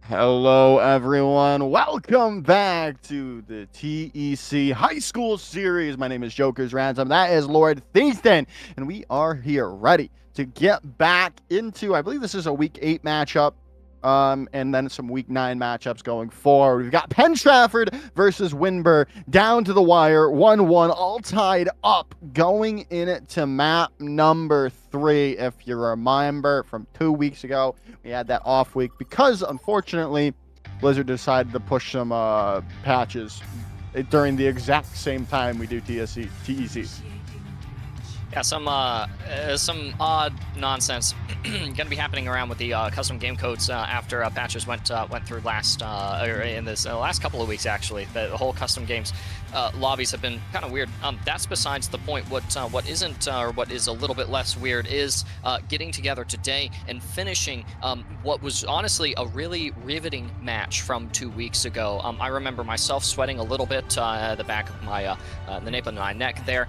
Hello, everyone. Welcome back to the TEC High School Series. My name is Joker's Ransom. That is Lord Thingston, and we are here ready to get back into, I believe this is a Week 8 matchup, and then some Week 9 matchups going forward. We've got Penn Trafford versus Winber down to the wire, 1-1, all tied up, going into map number 3. If you remember from 2 weeks ago, we had that off week because, unfortunately, Blizzard decided to push some patches during the exact same time we do TEC. Yeah, some odd nonsense gonna be happening around with the custom game codes after patches went through last in this last couple of weeks. Actually, the whole custom games lobbies have been kind of weird. That's besides the point. What isn't or what is a little bit less weird is getting together today and finishing what was honestly a really riveting match from 2 weeks ago. I remember myself sweating a little bit at the back of my the nape of my neck there,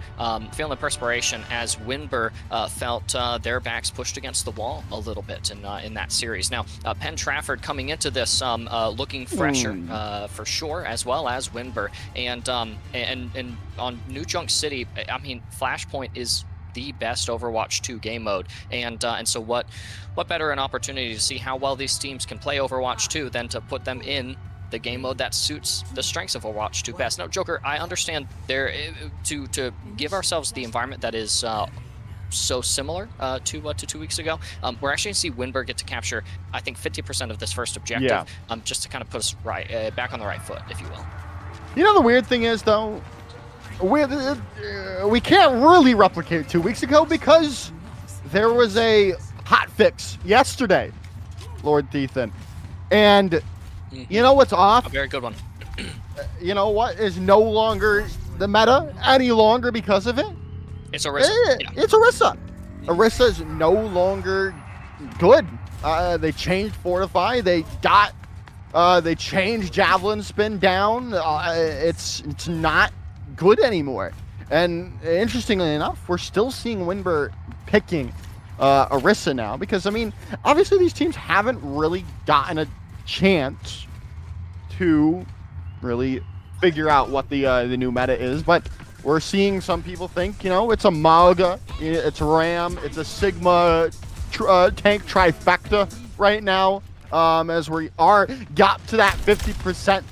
feeling the perspiration as Winber felt their backs pushed against the wall a little bit in that series. Now, Penn Trafford coming into this looking fresher for sure, as well as Winber, and on New Junk City, I mean, Flashpoint is the best Overwatch 2 game mode, and so what better an opportunity to see how well these teams can play Overwatch 2 than to put them in the game mode that suits the strengths of Overwatch 2 best. Now, Joker, I understand there to give ourselves the environment that is so similar to 2 weeks ago. We're actually going to see Winberg get to capture, I think, 50% of this first objective, just to kind of put us right back on the right foot, if you will. You know, the weird thing is, though, we can't really replicate 2 weeks ago because there was a hot fix yesterday, Lord Thingston, and you know what's off? A very good one. You know what is no longer the meta any longer because of it? It's Orisa. It's Orisa. Orisa is no longer good. They changed Fortify. They changed Javelin Spin down. It's not good anymore. And interestingly enough, we're still seeing Winber picking Orisa now because, I mean, obviously these teams haven't really gotten a chance to really figure out what the new meta is, but we're seeing some people think, you know, it's a Malga, it's Ram, it's a Sigma tank trifecta right now, as we got to that 50%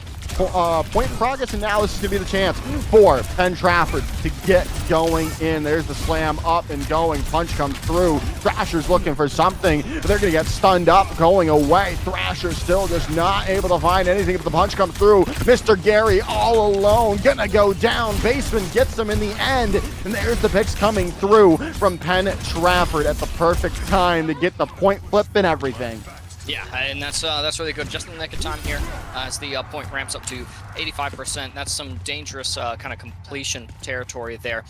point progress, and now this is going to be the chance for Penn Trafford to get going in. There's the slam up and going. Punch comes through. Thrasher's looking for something, but they're going to get stunned up, going away. Thrasher still just not able to find anything, but the punch comes through. Mr. Gary all alone, gonna go down. Baseman gets him in the end, and there's the picks coming through from Penn Trafford at the perfect time to get the point flip and everything. Yeah, and that's really good. Just in the nick of time here, as the point ramps up to 85%. That's some dangerous kind of completion territory there.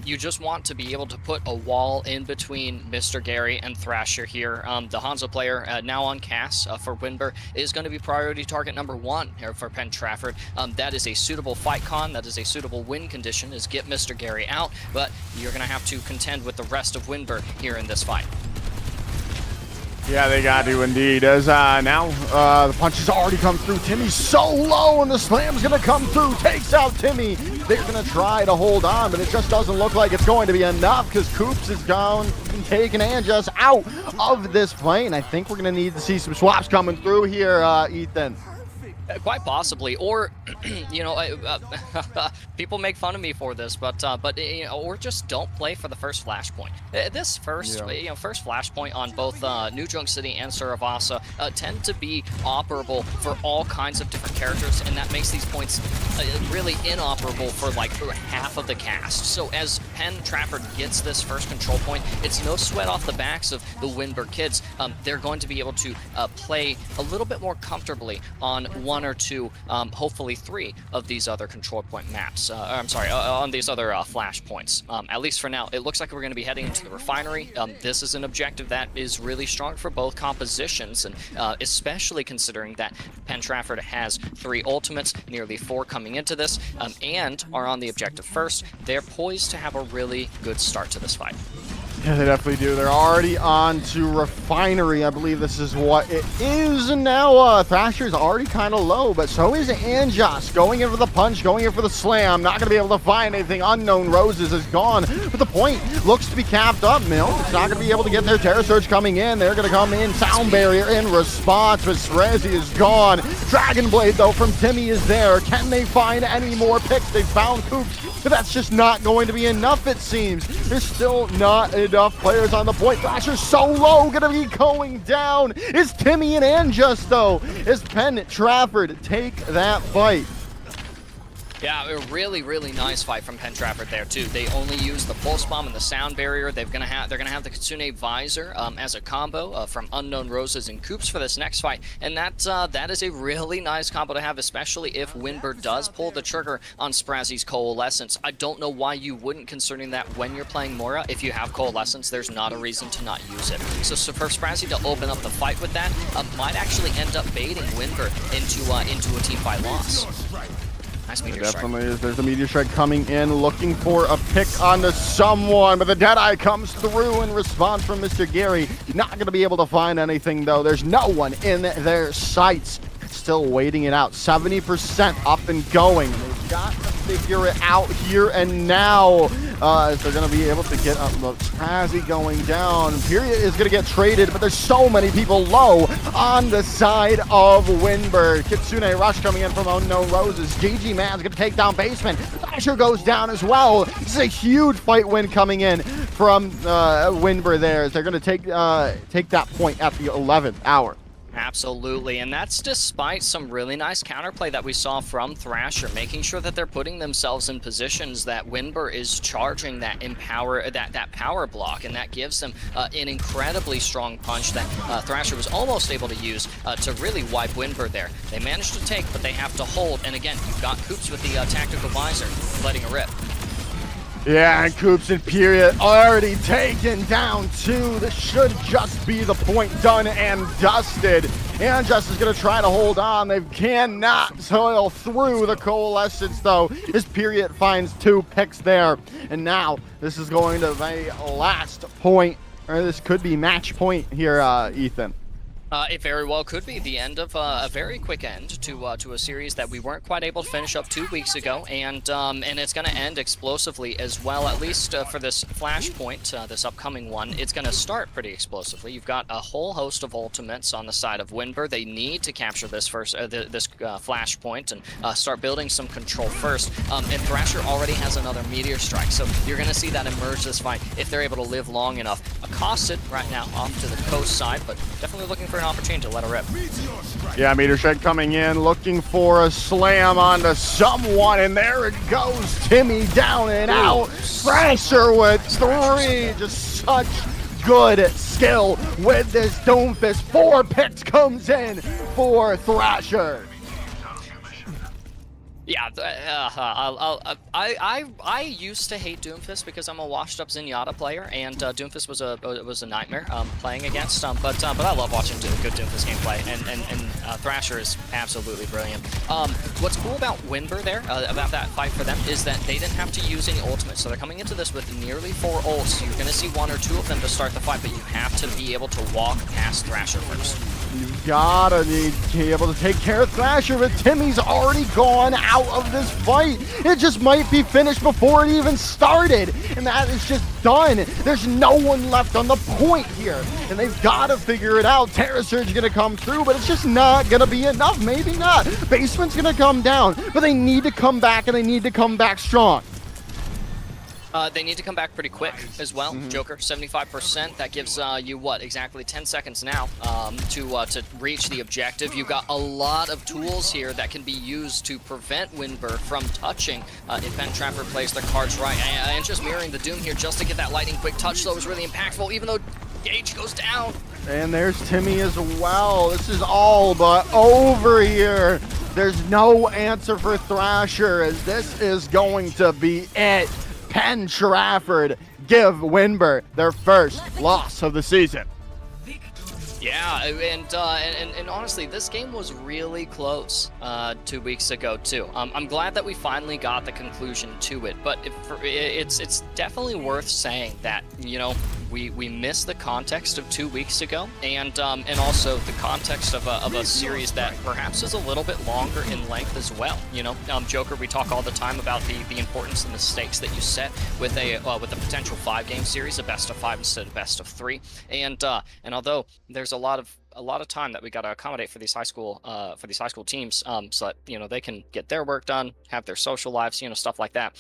You just want to be able to put a wall in between Mr. Gary and Thrasher here. The Hanzo player now on Cass for Winber is going to be priority target number 1 here for Penn Trafford. That is a suitable fight con. That is a suitable win condition, is get Mr. Gary out, but you're going to have to contend with the rest of Winber here in this fight. Yeah, they got to indeed, as now the punches already come through. Timmy's so low, and the slam's going to come through, takes out Timmy. They're going to try to hold on, but it just doesn't look like it's going to be enough because Coops is gone and taken and just out of this plane. I think we're going to need to see some swaps coming through here, Ethan. Quite possibly, or you know, people make fun of me for this, but you know, or just don't play for the first flashpoint. This first, first flashpoint on both New Junk City and Saravasa tend to be operable for all kinds of different characters, and that makes these points really inoperable for like half of the cast. So as Penn Trafford gets this first control point, it's no sweat off the backs of the Winber kids. They're going to be able to play a little bit more comfortably on 1 or 2, hopefully 3 of these other control point maps. I'm sorry, on these other flash points. At least for now, it looks like we're going to be heading into the refinery. This is an objective that is really strong for both compositions, and especially considering that Penn Trafford has 3 ultimates, nearly 4 coming into this, and are on the objective first. They're poised to have a really good start to this fight. Yeah, they definitely do. They're already on to Refinery. I believe this is what it is. And now Thrasher's already kind of low, but so is Anjas. Going in for the punch, going in for the slam. Not going to be able to find anything. Unknown Roses is gone. But the point looks to be capped up. Mill, it's not going to be able to get their Terror Surge coming in. They're going to come in. Sound Barrier in response, but Srezi is gone. Dragon Blade, though, from Timmy is there. Can they find any more picks? They found Coops, but that's just not going to be enough, it seems. There's still not enough players on the point. Thrasher's so low, gonna be going down. Is Timmy and Anjust, though? Is Penn Trafford take that fight? Yeah, a really, really nice fight from Penn Trafford there too. They only use the pulse bomb and the sound barrier. They're gonna have the Kitsune visor as a combo from Unknown Roses and Coops for this next fight, and that is a really nice combo to have, especially if Winbird does pull the trigger on Sprazzy's Coalescence. I don't know why you wouldn't, concerning that when you're playing Moira, if you have Coalescence, there's not a reason to not use it. So for Sprazzy to open up the fight with that might actually end up baiting Winbird into a teamfight loss. Nice meteor strike. Definitely is. There's a meteor strike coming in, looking for a pick onto someone, but the Deadeye comes through in response from Mr. Gary. Not going to be able to find anything, though. There's no one in their sights. Still waiting it out. 70% up and going. They've got to figure it out here and now. If they're going to be able to get up. Look, Sprazzy going down. Period is going to get traded, but there's so many people low on the side of Winbird. Kitsune Rush coming in from Unknown Roses. GG Man's going to take down Basement. Thrasher goes down as well. This is a huge fight win coming in from Winbird there. They're going to take that point at the 11th hour. Absolutely, and that's despite some really nice counterplay that we saw from Thrasher, making sure that they're putting themselves in positions that Winbird is charging that power block, and that gives them an incredibly strong punch that Thrasher was almost able to use to really wipe Winbird there. They managed to take, but they have to hold, and again, you've got Coops with the tactical visor, letting a rip. Yeah, and Coops and Period already taken down too. This should just be the point done and dusted. And Just is going to try to hold on. They cannot sail through the Coalescence, though, as Period finds 2 picks there. And now this is going to be last point, or this could be match point here, Ethan. It very well could be the end of a very quick end to a series that we weren't quite able to finish up 2 weeks ago, and it's going to end explosively as well. At least for this Flashpoint, this upcoming one, it's going to start pretty explosively. You've got a whole host of ultimates on the side of Winbird. They need to capture this first, this Flashpoint, and start building some control first. And Thrasher already has another meteor strike, so you're going to see that emerge this fight if they're able to live long enough. Accosted right now off to the coast side, but definitely looking for an opportunity to let her rip. Yeah, meteor strike coming in, looking for a slam onto someone, and there it goes. Timmy down and out. Thrasher with 3. Just such good skill with this Doomfist. 4 picks comes in for Thrasher. Yeah, I used to hate Doomfist because I'm a washed-up Zenyatta player, and Doomfist was a nightmare playing against. But I love watching good Doomfist gameplay, and Thrasher is absolutely brilliant. What's cool about Winbird there, about that fight for them, is that they didn't have to use any ultimates, so they're coming into this with nearly 4 ults. You're going to see 1 or 2 of them to start the fight, but you have to be able to walk past Thrasher first. You've gotta be able to take care of Thrasher, but Timmy's already gone out of this fight. It just might be finished before it even started, and that is just done. There's no one left on the point here, and they've gotta figure it out. Terror Surge gonna come through, but it's just not gonna be enough. Maybe not. Basement's gonna come down, but they need to come back, and they need to come back strong. They need to come back pretty quick as well. Joker, 75%. That gives you, what, exactly 10 seconds now to reach the objective. You've got a lot of tools here that can be used to prevent Winbird from touching if Penn Trafford plays their cards right. And just mirroring the Doom here just to get that lightning quick touch, though, is really impactful, even though Gage goes down. And there's Timmy as well. This is all but over here. There's no answer for Thrasher, as this is going to be it. Penn Trafford give Winbird their first loss of the season. Yeah, and honestly, this game was really close 2 weeks ago too. I'm glad that we finally got the conclusion to it, but it's definitely worth saying that we missed the context of 2 weeks ago, and also the context of a series that perhaps is a little bit longer in length as well. Joker, we talk all the time about the importance and the stakes that you set with a potential 5-game series, a best of 5 instead of best of 3, and although there's a lot of time that we got to accommodate for these high school teams, so that they can get their work done, have their social lives, stuff like that.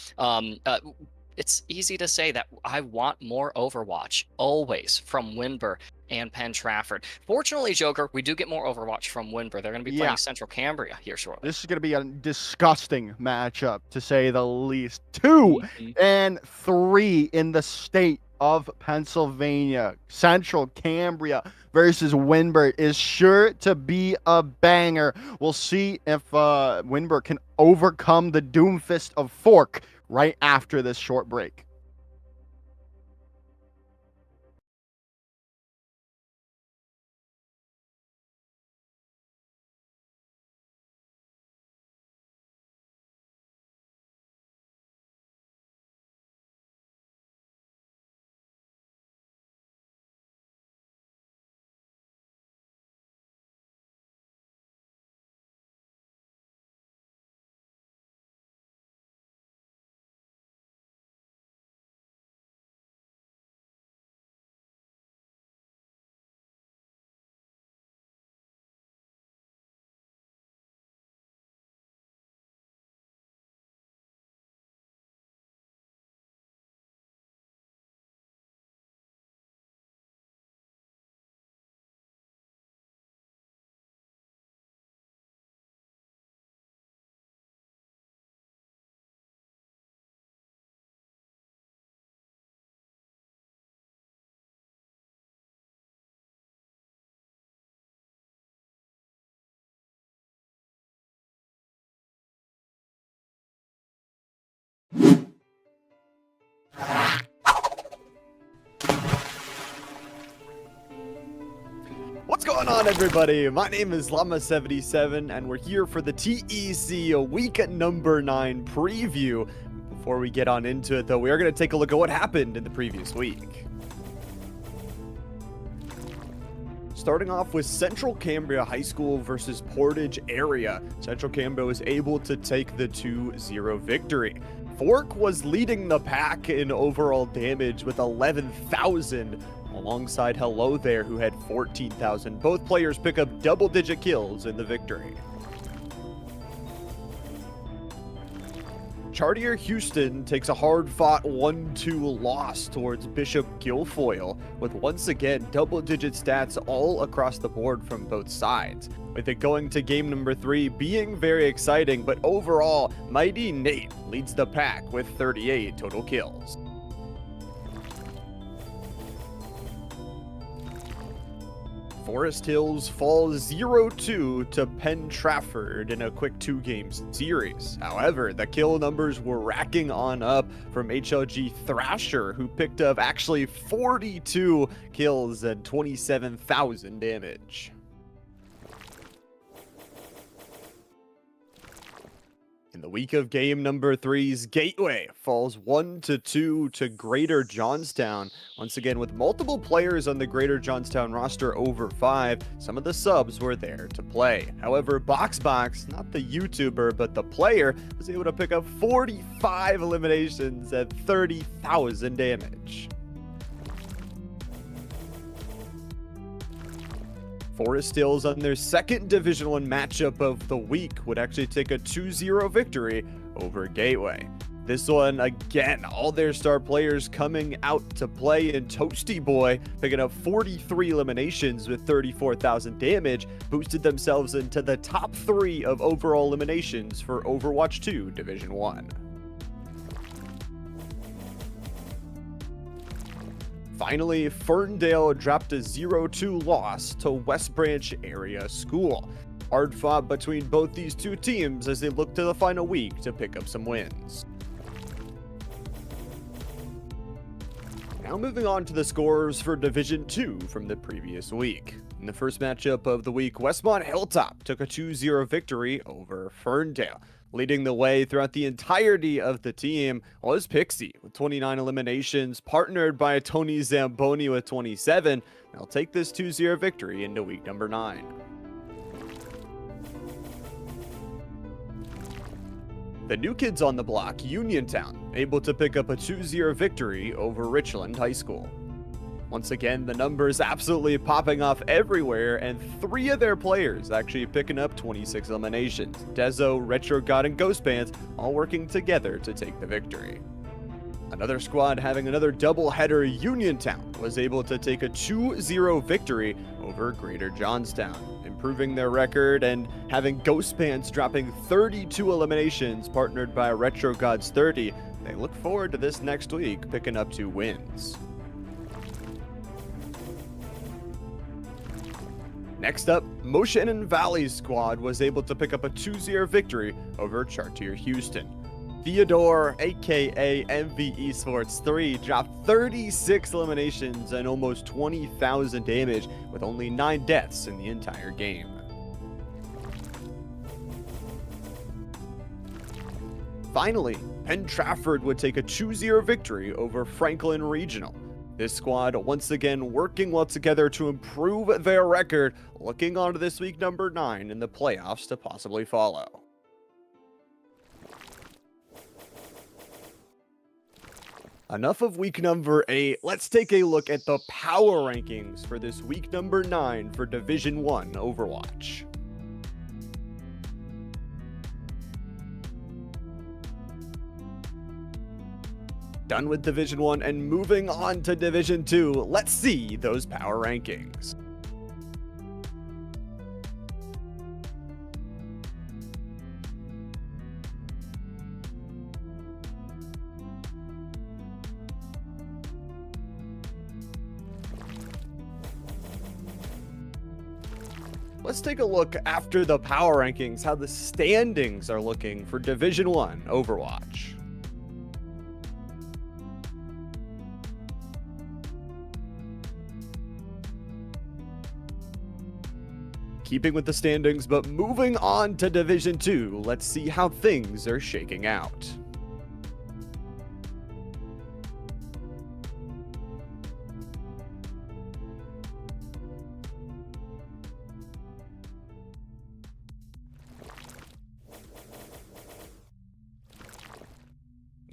It's easy to say that I want more Overwatch always from Winber and Penn Trafford. Fortunately, Joker, we do get more Overwatch from Winber. They're going to be playing Central Cambria here shortly. This is going to be a disgusting matchup, to say the least. 2 and 3 in the state of Pennsylvania. Central Cambria versus Winber is sure to be a banger. We'll see if Winber can overcome the Doomfist of Fork right after this short break. What's going on, everybody? My name is Llama77, and we're here for the TEC week number 9 preview. Before we get on into it, though, we are going to take a look at what happened in the previous week. Starting off with Central Cambria High School versus Portage Area. Central Cambria was able to take the 2-0 victory. Fork was leading the pack in overall damage with 11,000, alongside Hello There, who had 14,000. Both players pick up double-digit kills in the victory. Chartier Houston takes a hard-fought 1-2 loss towards Bishop Guilfoyle, with once again double-digit stats all across the board from both sides. With it going to game number 3 being very exciting, but overall, Mighty Nate leads the pack with 38 total kills. Forest Hills falls 0-2 to Penn Trafford in a quick 2-game series. However, the kill numbers were racking on up from HLG Thrasher, who picked up actually 42 kills and 27,000 damage. In the week of game number 3's Gateway falls 1-2 to Greater Johnstown. Once again, with multiple players on the Greater Johnstown roster over 5, some of the subs were there to play. However, Boxbox, not the YouTuber, but the player, was able to pick up 45 eliminations at 30,000 damage. Forest Hills, on their second Division 1 matchup of the week, would actually take a 2-0 victory over Gateway. This one, again, all their star players coming out to play, and Toasty Boy, picking up 43 eliminations with 34,000 damage, boosted themselves into the top 3 of overall eliminations for Overwatch 2 Division 1. Finally, Ferndale dropped a 0-2 loss to West Branch Area School. Hard fought between both these two teams as they look to the final week to pick up some wins. Now moving on to the scores for Division 2 from the previous week. In the first matchup of the week, Westmont Hilltop took a 2-0 victory over Ferndale. Leading the way throughout the entirety of the team was Pixie with 29 eliminations, partnered by Tony Zamboni with 27. They'll take this 2-0 victory into week number 9. The new kids on the block, Uniontown, able to pick up a 2-0 victory over Richland High School. Once again, the numbers absolutely popping off everywhere, and 3 of their players actually picking up 26 eliminations. Dezo, Retro God, and Ghost Bands all working together to take the victory. Another squad having another doubleheader, Uniontown was able to take a 2-0 victory over Greater Johnstown, improving their record and having Ghost Bands dropping 32 eliminations, partnered by Retro Gods 30. They look forward to this next week, picking up 2 wins. Next up, Motion and Valley's squad was able to pick up a 2-0 victory over Chartier Houston. Theodore, aka MV Esports 3, dropped 36 eliminations and almost 20,000 damage with only 9 deaths in the entire game. Finally, Penn Trafford would take a 2-0 victory over Franklin Regional. This squad once again working well together to improve their record, looking on to this week number 9 in the playoffs to possibly follow. Enough of week number 8, let's take a look at the power rankings for this week number 9 for Division 1 Overwatch. Done with Division 1 and moving on to Division 2, let's see those power rankings. Let's take a look after the power rankings, how the standings are looking for Division 1 Overwatch. Keeping with the standings, but moving on to Division 2, let's see how things are shaking out.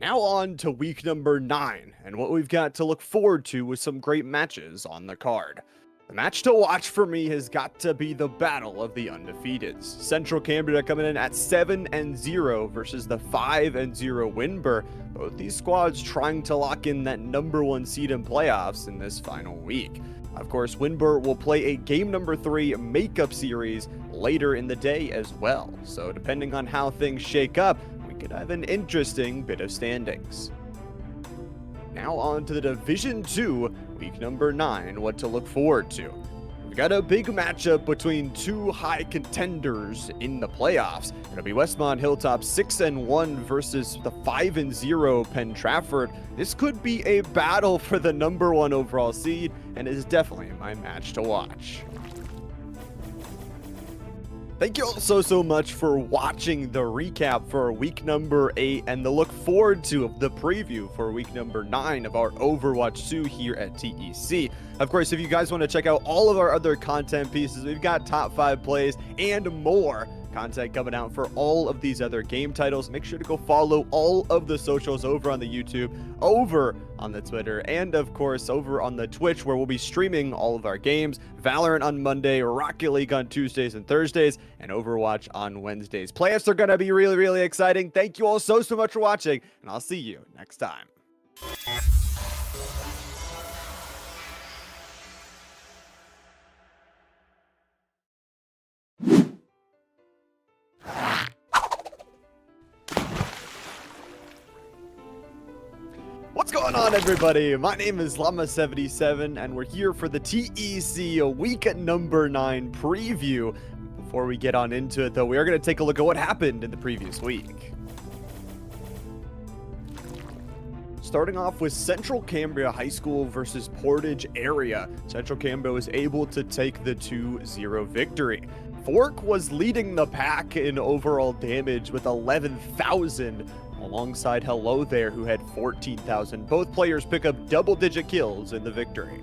Now on to week number 9, and what we've got to look forward to with some great matches on the card. The match to watch for me has got to be the battle of the undefeateds. Central Cambria coming in at 7-0 versus the 5-0 Winber. Both these squads trying to lock in that number 1 seed in playoffs in this final week. Of course, Winber will play a game number 3 makeup series later in the day as well. So depending on how things shake up, we could have an interesting bit of standings. Now on to the Division 2, week number 9, what to look forward to. We've got a big matchup between 2 high contenders in the playoffs. It'll be Westmont Hilltop 6-1 versus the 5-0 Penn Trafford. This could be a battle for the number 1 overall seed, and is definitely my match to watch. Thank you all so much for watching the recap for week number 8 and the look forward to the preview for week number 9 of our Overwatch 2 here at TEC. Of course, if you guys want to check out all of our other content pieces, we've got top 5 plays and more content coming out for all of these other game titles. Make sure to go follow all of the socials over on the YouTube, over on the Twitter, and of course over on the Twitch, where we'll be streaming all of our games. Valorant on Monday, Rocket League on Tuesdays and Thursdays, and Overwatch on Wednesdays. Playoffs are going to be really exciting. Thank you all so much for watching, and I'll see you next time. What's going on, everybody? My name is Llama77, and we're here for the TEC week number 9 preview. Before we get on into it, though, we are going to take a look at what happened in the previous week. Starting off with Central Cambria High School versus Portage Area. Central Cambria was able to take the 2-0 victory. Fork was leading the pack in overall damage with 11,000, alongside Hello There, who had 14,000. Both players pick up double-digit kills in the victory.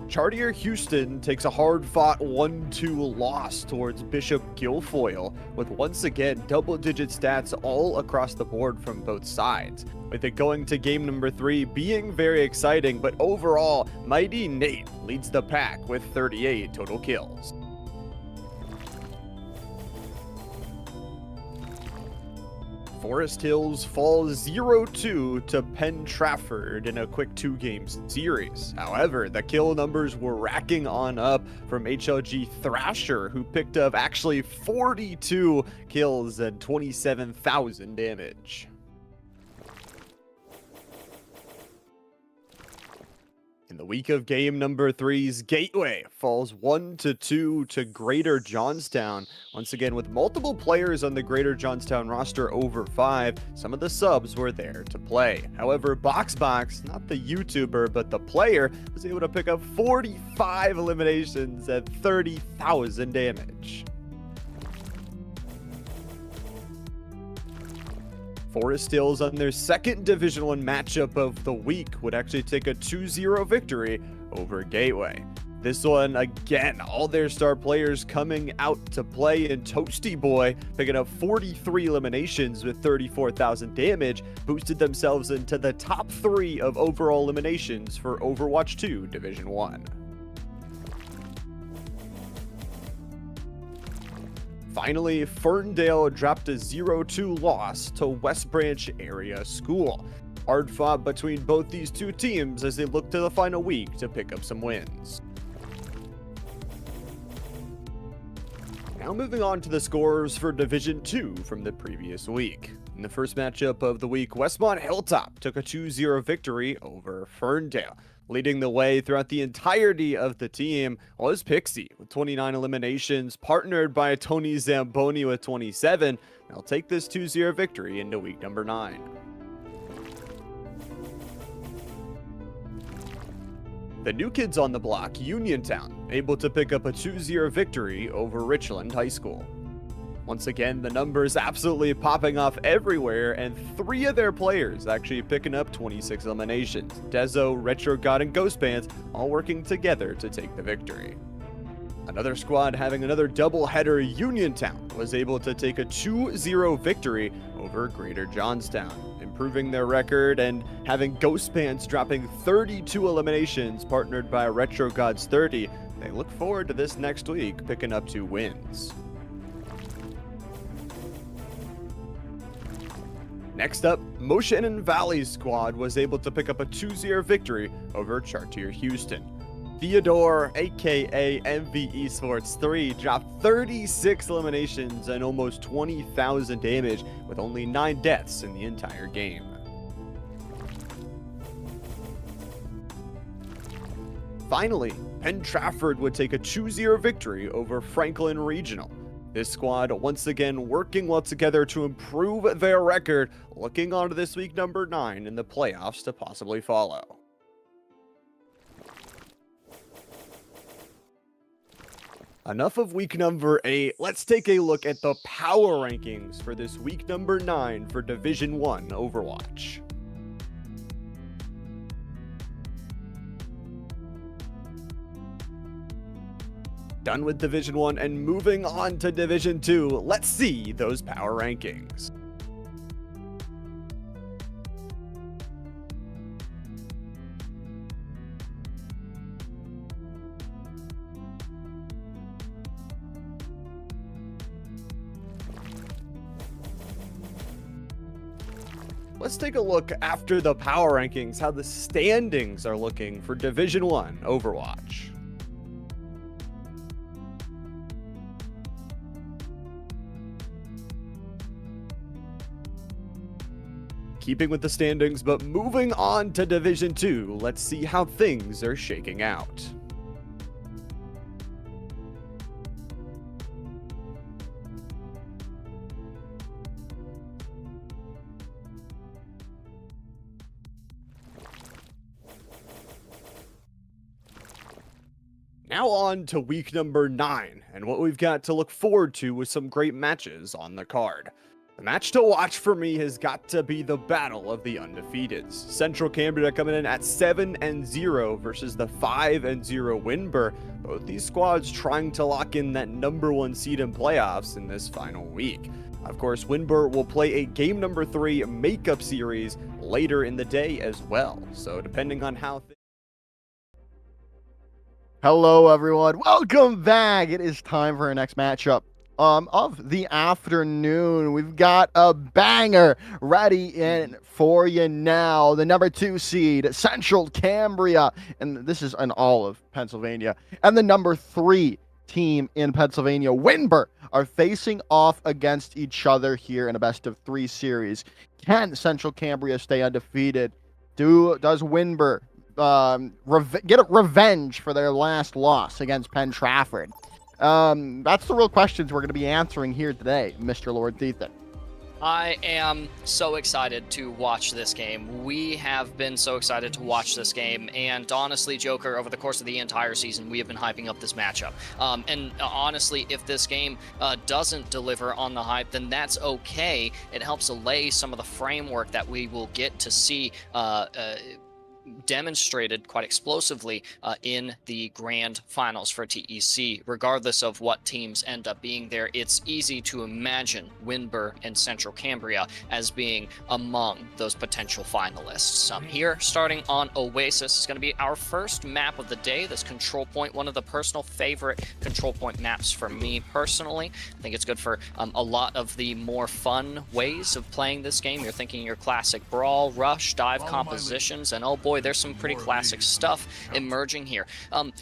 Chartier Houston takes a hard-fought 1-2 loss towards Bishop Guilfoyle, with once again double-digit stats all across the board from both sides. With it going to game number 3 being very exciting, but overall, Mighty Nate leads the pack with 38 total kills. Forest Hills falls 0-2 to Penn Trafford in a quick 2-game series. However, the kill numbers were racking on up from HLG Thrasher, who picked up actually 42 kills and 27,000 damage. In the week of game number 3's Gateway falls 1-2 to Greater Johnstown. Once again, with multiple players on the Greater Johnstown roster over 5, some of the subs were there to play. However, Boxbox, not the YouTuber, but the player, was able to pick up 45 eliminations at 30,000 damage. Forest Hills on their second Division 1 matchup of the week would actually take a 2-0 victory over Gateway. This one, again, all their star players coming out to play, and Toasty Boy picking up 43 eliminations with 34,000 damage, boosted themselves into the top 3 of overall eliminations for Overwatch 2 Division 1. Finally, Ferndale dropped a 0-2 loss to West Branch Area School. Hard fought between both these two teams as they look to the final week to pick up some wins. Now moving on to the scores for Division 2 from the previous week. In the first matchup of the week, Westmont Hilltop took a 2-0 victory over Ferndale. Leading the way throughout the entirety of the team was Pixie with 29 eliminations, partnered by Tony Zamboni with 27. They'll take this 2-0 victory into week number 9. The new kids on the block, Uniontown, able to pick up a 2-0 victory over Richland High School. Once again, the numbers absolutely popping off everywhere, and 3 of their players actually picking up 26 eliminations. Dezo, Retro God, and Ghost Bands all working together to take the victory. Another squad having another doubleheader, Uniontown, was able to take a 2-0 victory over Greater Johnstown, improving their record and having Ghost Bands dropping 32 eliminations, partnered by Retro Gods 30. They look forward to this next week, picking up 2 wins. Next up, Motion Valley's squad was able to pick up a 2-0 victory over Chartier Houston. Theodore, aka MV Esports 3, dropped 36 eliminations and almost 20,000 damage with only 9 deaths in the entire game. Finally, Penn Trafford would take a 2-0 victory over Franklin Regional. This squad once again working well together to improve their record, looking on to this week number 9 in the playoffs to possibly follow. Enough of week number 8, let's take a look at the power rankings for this week number 9 for Division 1 Overwatch. Done with Division 1 and moving on to Division 2, let's see those power rankings. Let's take a look after the power rankings, how the standings are looking for Division 1 Overwatch. Keeping with the standings, but moving on to Division 2, let's see how things are shaking out. Now on to week number 9, and what we've got to look forward to with some great matches on the card. The match to watch for me has got to be the battle of the undefeateds. Central Cambria coming in at 7-0 versus the 5-0 Winber. Both these squads trying to lock in that #1 seed in playoffs in this final week. Of course, Winber will play a game number 3 makeup series later in the day as well. So depending on how Hello, everyone. Welcome back. It is time for our next matchup of the afternoon. We've got a banger ready in for you now. The number 2 seed, Central Cambria, and this is in all of Pennsylvania, and the number 3 team in Pennsylvania, Winber, are facing off against each other here in a best-of-3 series. Can Central Cambria stay undefeated? Does Winber get a revenge for their last loss against Penn Trafford? That's the real questions we're going to be answering here today, Mr. Lord Ethan. I am so excited to watch this game. We have been so excited to watch this game, and honestly, Joker, over the course of the entire season, we have been hyping up this matchup. And honestly, if this game doesn't deliver on the hype, then that's okay. It helps allay some of the framework that we will get to see demonstrated quite explosively in the grand finals for TEC. Regardless of what teams end up being there, it's easy to imagine Winber and Central Cambria as being among those potential finalists. Here, starting on Oasis, is going to be our first map of the day, this control point, one of the personal favorite control point maps for me personally. I think it's good for a lot of the more fun ways of playing this game. You're thinking your classic brawl, rush, dive compositions, and oh boy, there's some pretty classic stuff emerging here.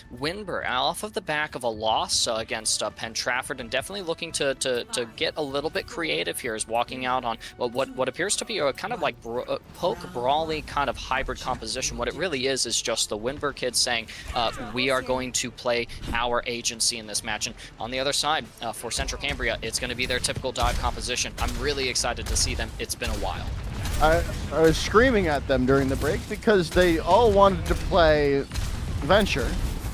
Winber, off of the back of a loss against Penn Trafford, and definitely looking to get a little bit creative here, is walking out on what appears to be a kind of like poke brawly kind of hybrid composition. What it really is just the Winber kids saying, we are going to play our agency in this match. And on the other side, for Central Cambria, it's going to be their typical dive composition. I'm really excited to see them. It's been a while. I was screaming at them during the break because they all wanted to play Venture.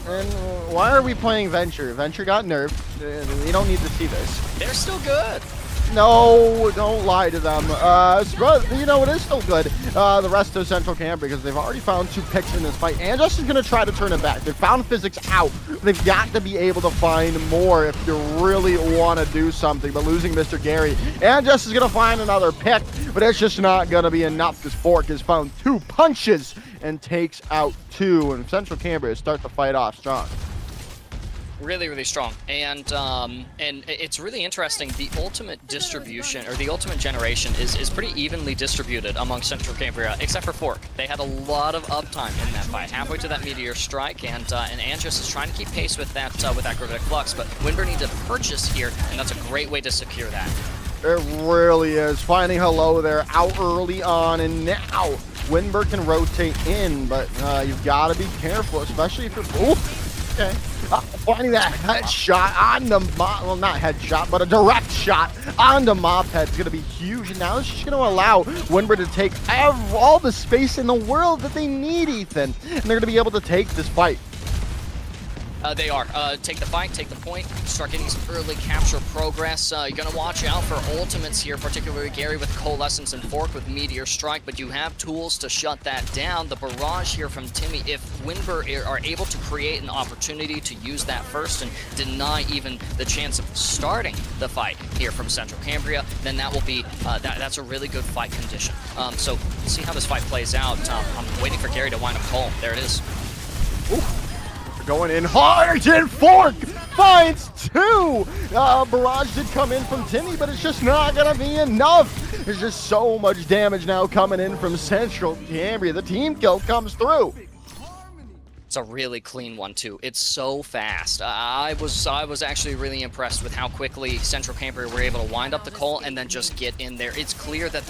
And why are we playing Venture? Venture got nerfed. We don't need to see this. They're still good. No, don't lie to them. You know, it is still good. The rest of Central Cambria, because they've already found 2 picks in this fight. And Justin's going to try to turn it back. They've found physics out. They've got to be able to find more if you really want to do something. But losing Mr. Gary, and Justin's going to find another pick, but it's just not going to be enough because Fork has found 2 punches and takes out 2. And Central Cambria start the fight off strong. Really, really strong, and it's really interesting. The ultimate distribution, or the ultimate generation, is pretty evenly distributed among Central Cambria, except for Fork. They had a lot of uptime in that fight, halfway to that Meteor Strike, and Andrus is trying to keep pace with that Gravitic Flux, but Winber needs a purchase here, and that's a great way to secure that. It really is. Finding hello there out early on, and now Winber can rotate in, but you've got to be careful, especially if you're... Ooh, okay. Finding that headshot on the well, not headshot, but a direct shot on the mop head is going to be huge. And now it's just going to allow Winber to take all the space in the world that they need, Ethan. And they're going to be able to take this fight. They are. Take the fight, take the point, start getting some early capture progress. You're going to watch out for ultimates here, particularly Gary with Coalescence and Fork with Meteor Strike, but you have tools to shut that down. The barrage here from Timmy, if Winber are able to create an opportunity to use that first and deny even the chance of starting the fight here from Central Cambria, then that will be, that's a really good fight condition. So we'll see how this fight plays out. I'm waiting for Gary to wind up Cole. There it is. Ooh. Going in hard, and Fork finds 2. Barrage did come in from Timmy, but it's just not going to be enough. There's just so much damage now coming in from Central Cambria. The team kill comes through. It's a really clean one too. It's so fast. I was actually really impressed with how quickly Central Cambria were able to wind up the call and then just get in there. It's clear that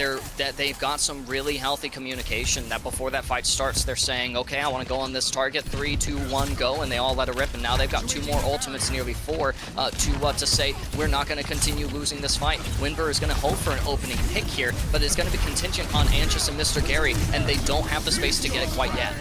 they've got some really healthy communication. That before that fight starts, they're saying, "Okay, I want to go on this target. 3, 2, 1, go!" And they all let it rip. And now they've got 2 more ultimates, nearly 4, to say we're not going to continue losing this fight. Winber is going to hope for an opening pick here, but it's going to be contingent on Anchus and Mr. Gary, and they don't have the space to get it quite yet.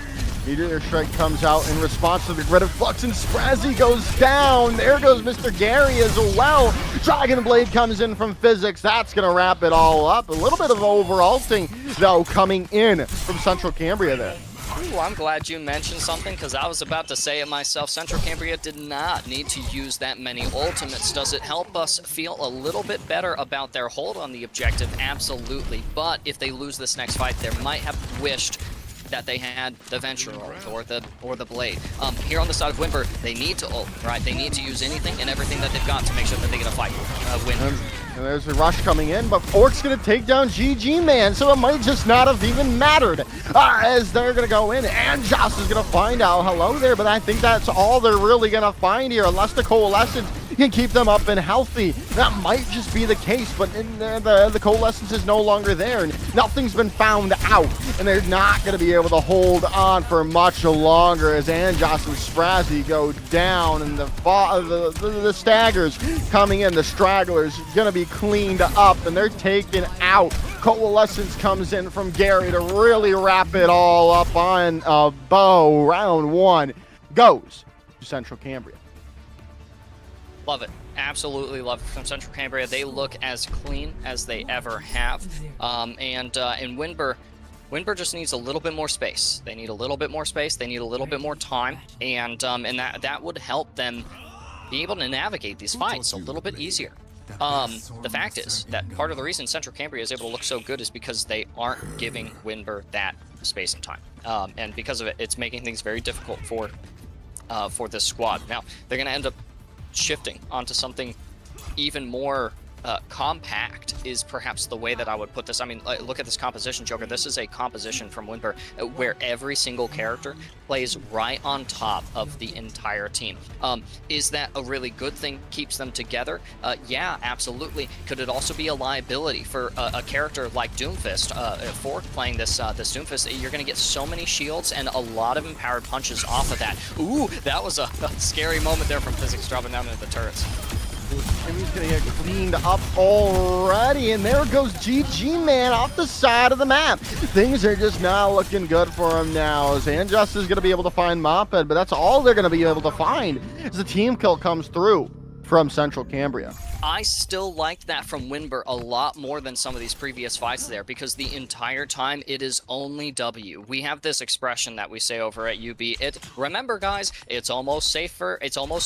Meteor Strike comes out in response to the Grid of Flux, and Sprazzy goes down. There goes Mr. Gary as well. Dragon Blade comes in from Physics. That's going to wrap it all up. A little bit of overalting, though, coming in from Central Cambria there. Ooh, I'm glad you mentioned something, because I was about to say it myself. Central Cambria did not need to use that many ultimates. Does it help us feel a little bit better about their hold on the objective? Absolutely. But if they lose this next fight, they might have wished that they had the Venture ult or the Blade. Here on the side of Wimber, they need to ult, right? They need to use anything and everything that they've got to make sure that they get a fight win. And there's a rush coming in, but Fork's going to take down GG Man, so it might just not have even mattered as they're going to go in. And Joss is going to find out hello there, but I think that's all they're really going to find here, unless the Coalescence can keep them up and healthy. That might just be the case, but the Coalescence is no longer there. Nothing's been found out, and they're not going to be able to hold on for much longer as Anjos and Sprazzy go down, and the staggers coming in, the stragglers going to be cleaned up, and they're taken out. Coalescence comes in from Gary to really wrap it all up on a bow. Round one goes to Central Cambria. Love it. Absolutely love it from Central Cambria. They look as clean as they ever have. And Wimber just needs a little bit more space. They need a little bit more space. They need a little bit more time. And that would help them be able to navigate these fights a little bit easier. The fact is that part of the reason Central Cambria is able to look so good is because they aren't giving Wimber that space and time. And because of it, it's making things very difficult for this squad. Now, they're going to end up shifting onto something even more compact is perhaps the way that I would put this. I mean, look at this composition, Joker. This is a composition from Wimber where every single character plays right on top of the entire team. Is that a really good thing? Keeps them together? Yeah, absolutely. Could it also be a liability for a character like Doomfist? Fork playing this Doomfist, you're going to get so many shields and a lot of empowered punches off of that. Ooh, that was a scary moment there from Physics dropping down into the turrets. Timmy's gonna get cleaned up already, and there goes GG Man off the side of the map. Things are just not looking good for him now, as Anjust is gonna be able to find Moped, but that's all they're gonna be able to find as the team kill comes through from Central Cambria. I still liked that from Wimber a lot more than some of these previous fights there, because the entire time it is only W. We have this expression that we say over at UB. Remember guys, it's almost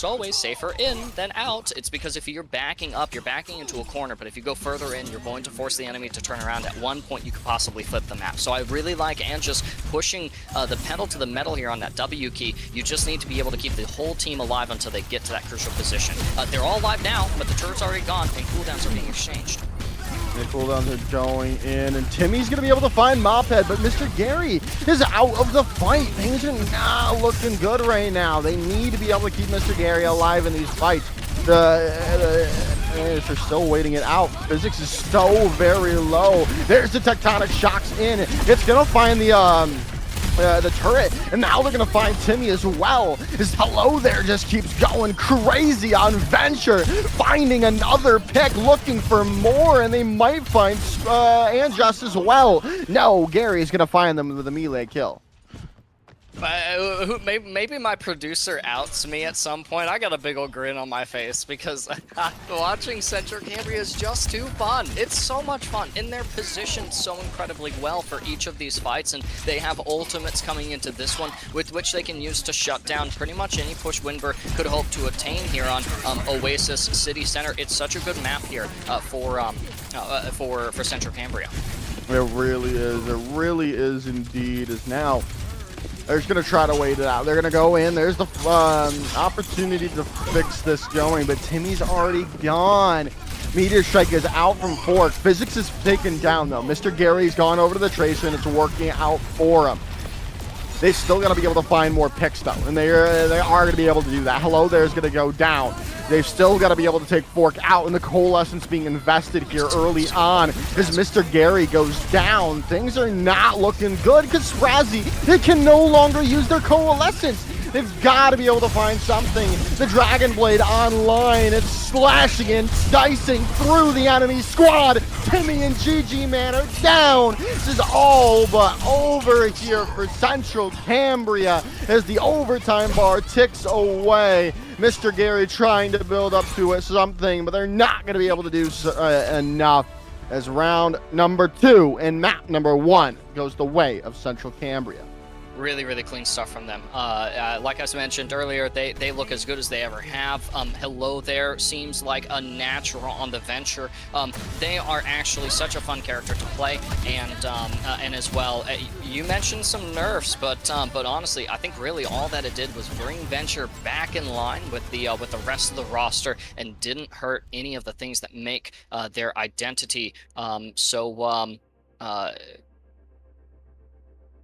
always safer in than out. It's because if you're backing up, you're backing into a corner, but if you go further in, you're going to force the enemy to turn around. At one point, you could possibly flip the map. So I really like Anjus pushing the pedal to the metal here on that W key. You just need to be able to keep the whole team alive until they get to that crucial position. They're all alive now, but the turret's already gone and cooldowns are being exchanged. The cooldowns are going in, and Timmy's going to be able to find Moped, but Mr. Gary is out of the fight. Things are not looking good right now. They need to be able to keep Mr. Gary alive in these fights. They're still waiting it out. Physics is so very low. There's the tectonic shocks in. It's going to find the turret, and now they're gonna find Timmy as well. His hello there just keeps going crazy on Venture, finding another pick, looking for more, and they might find Anjust as well. No, Gary's gonna find them with a melee kill. Maybe my producer outs me at some point. I got a big old grin on my face because watching Central Cambria is just too fun. It's so much fun, and they're positioned so incredibly well for each of these fights, and they have ultimates coming into this one with which they can use to shut down pretty much any push Wimber could hope to attain here on Oasis City Center. It's such a good map here for Central Cambria. It really is. It really is indeed. Is now. They're just going to try to wait it out. They're going to go in. There's the opportunity to fix this going, but Timmy's already gone. Meteor Strike is out from Fork. Physics is taken down, though. Mr. Gary's gone over to the Tracer, and it's working out for him. They still got to be able to find more picks, though, and they are going to be able to do that. Hello there's going to go down. They've still got to be able to take Fork out, and the Coalescence being invested here early on as Mr. Gary goes down. Things are not looking good because Sprazzy, they can no longer use their Coalescence. They've got to be able to find something. The Dragon Blade online. It's slashing and dicing through the enemy squad. Timmy and GG Man are down. This is all but over here for Central Cambria as the overtime bar ticks away. Mr. Gary trying to build up to it something, but they're not going to be able to do enough as round number 2 and map number 1 goes the way of Central Cambria. Really, really clean stuff from them. Like I mentioned earlier, they look as good as they ever have. Hello There seems like a natural on the venture. They are actually such a fun character to play, and as well, you mentioned some nerfs, but honestly, I think really all that it did was bring Venture back in line with the rest of the roster, and didn't hurt any of the things that make their identity.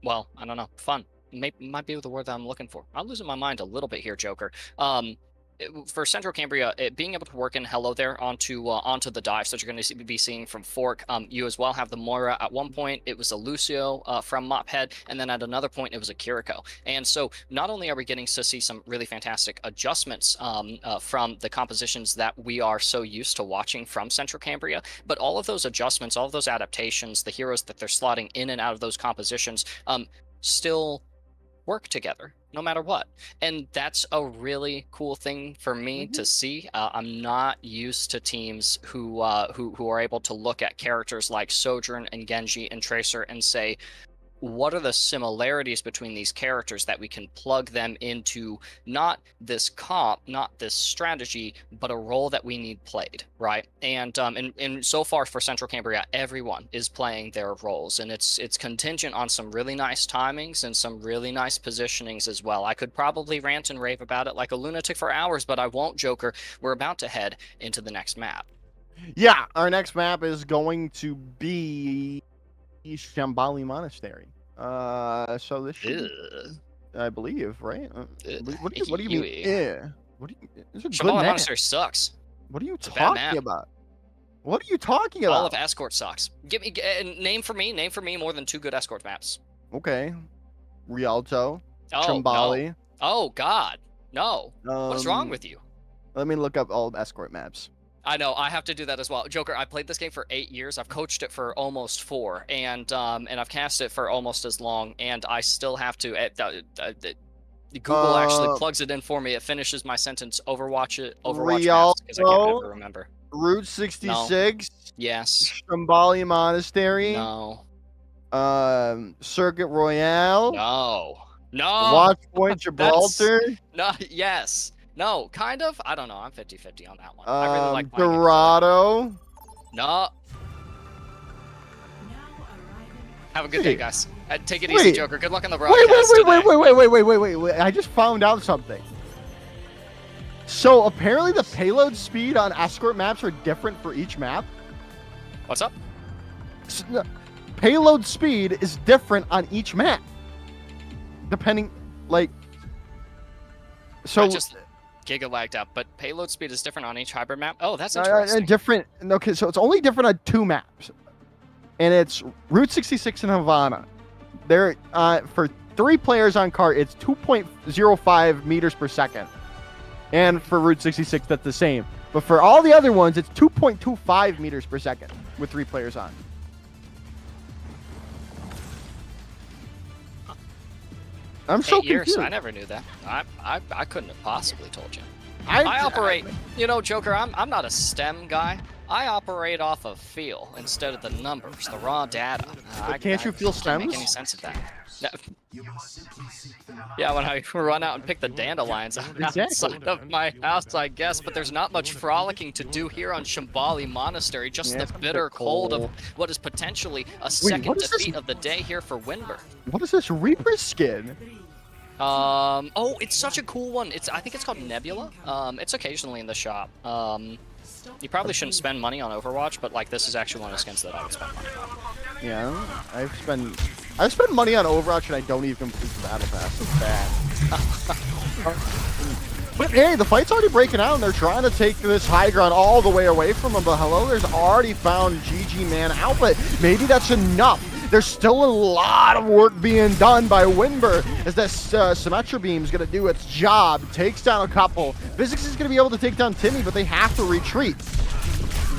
Well, I don't know. Fun. Might be the word that I'm looking for. I'm losing my mind a little bit here, Joker. For Central Cambria, being able to work in Hello There onto the dives that you're going to be seeing from Fork, you as well have the Moira. At one point, it was a Lucio from Mophead, and then at another point, it was a Kiriko. And so not only are we getting to see some really fantastic adjustments from the compositions that we are so used to watching from Central Cambria, but all of those adjustments, all of those adaptations, the heroes that they're slotting in and out of those compositions, still work together no matter what, and that's a really cool thing for me to see. I'm not used to teams who are able to look at characters like Sojourn and Genji and Tracer and say, what are the similarities between these characters that we can plug them into not this comp, not this strategy, but a role that we need played, right? And so far for Central Cambria, everyone is playing their roles, and it's contingent on some really nice timings and some really nice positionings as well. I could probably rant and rave about it like a lunatic for hours, but I won't, Joker. We're about to head into the next map. Yeah, our next map is going to be Shambali Monastery. So this should, I believe, right? What do you mean? Yeah. What do you? Shambali Monastery sucks. What are you talking about? What are you talking about? All of Escort sucks. Give me name for me more than 2 good Escort maps. Okay, Rialto, oh, Shambali. No. Oh God, no. What's wrong with you? Let me look up all of Escort maps. I know, I have to do that as well. Joker, I played this game for 8 years. I've coached it for almost 4, and I've cast it for almost as long, and I still have to. Google actually plugs it in for me. It finishes my sentence. Overwatch maps, because I can't ever remember. Route 66. No. Yes. Shambali Monastery. No. Circuit Royale. No. No. Watch Point Gibraltar. No. Yes. No, kind of. I don't know. I'm 50-50 on that one. I really like Dorado. No. Have a good day, guys. Take it easy, Joker. Good luck on the broadcast. Wait. I just found out something. So apparently the payload speed on Escort maps are different for each map. What's up? So, payload speed is different on each map. Depending, like... So... Giga lagged out, but payload speed is different on each hybrid map. Oh, that's interesting. Different. Okay, so it's only different on 2 maps, and it's Route 66 and Havana. There, for 3 players on cart, it's 2.05 meters per second, and for Route 66, that's the same. But for all the other ones, it's 2.25 meters per second with 3 players on. I'm so 8 years. confused. I never knew that. I couldn't have possibly told you. I operate. You know, Joker. I'm not a STEM guy. I operate off of feel instead of the numbers, the raw data. Can't you feel stems? Can't make any sense of that. No. Yeah, when I run out and pick the dandelions outside of my house, I guess. But there's not much frolicking to do here on Shambali Monastery. Just the bitter cold of what is potentially a second defeat of the day here for Winber. What is this Reaper skin? Oh, it's such a cool one. I think it's called Nebula. It's occasionally in the shop. You probably shouldn't spend money on Overwatch, but like this is actually one of the skins that I would spend money on. Yeah, I've spent money on Overwatch and I don't even complete the battle pass. It's bad. But hey, the fight's already breaking out and they're trying to take this high ground all the way away from him. But Hello There's already found GG Man out, but maybe that's enough. There's still a lot of work being done by Winber as that Symmetra Beam is going to do its job. Takes down a couple. Physics is going to be able to take down Timmy, but they have to retreat.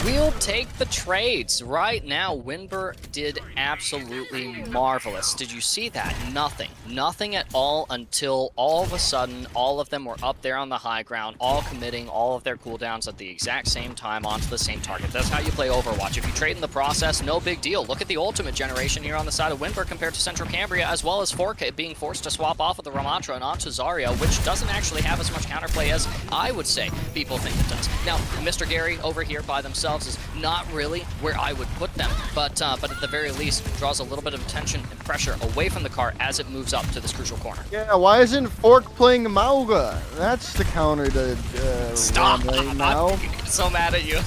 We'll take the trades. Right now, Winber did absolutely marvelous. Did you see that? Nothing. Nothing at all until all of a sudden, all of them were up there on the high ground, all committing all of their cooldowns at the exact same time onto the same target. That's how you play Overwatch. If you trade in the process, no big deal. Look at the ultimate generation here on the side of Winber compared to Central Cambria, as well as 4K being forced to swap off of the Ramatra and onto Zarya, which doesn't actually have as much counterplay as I would say people think it does. Now, Mr. Gary over here by themselves is not really where I would put them, but at the very least draws a little bit of attention and pressure away from the car as it moves up to this crucial corner. Yeah, why isn't Fork playing Mauga? That's the counter to Stop! right now. I'm so mad at you.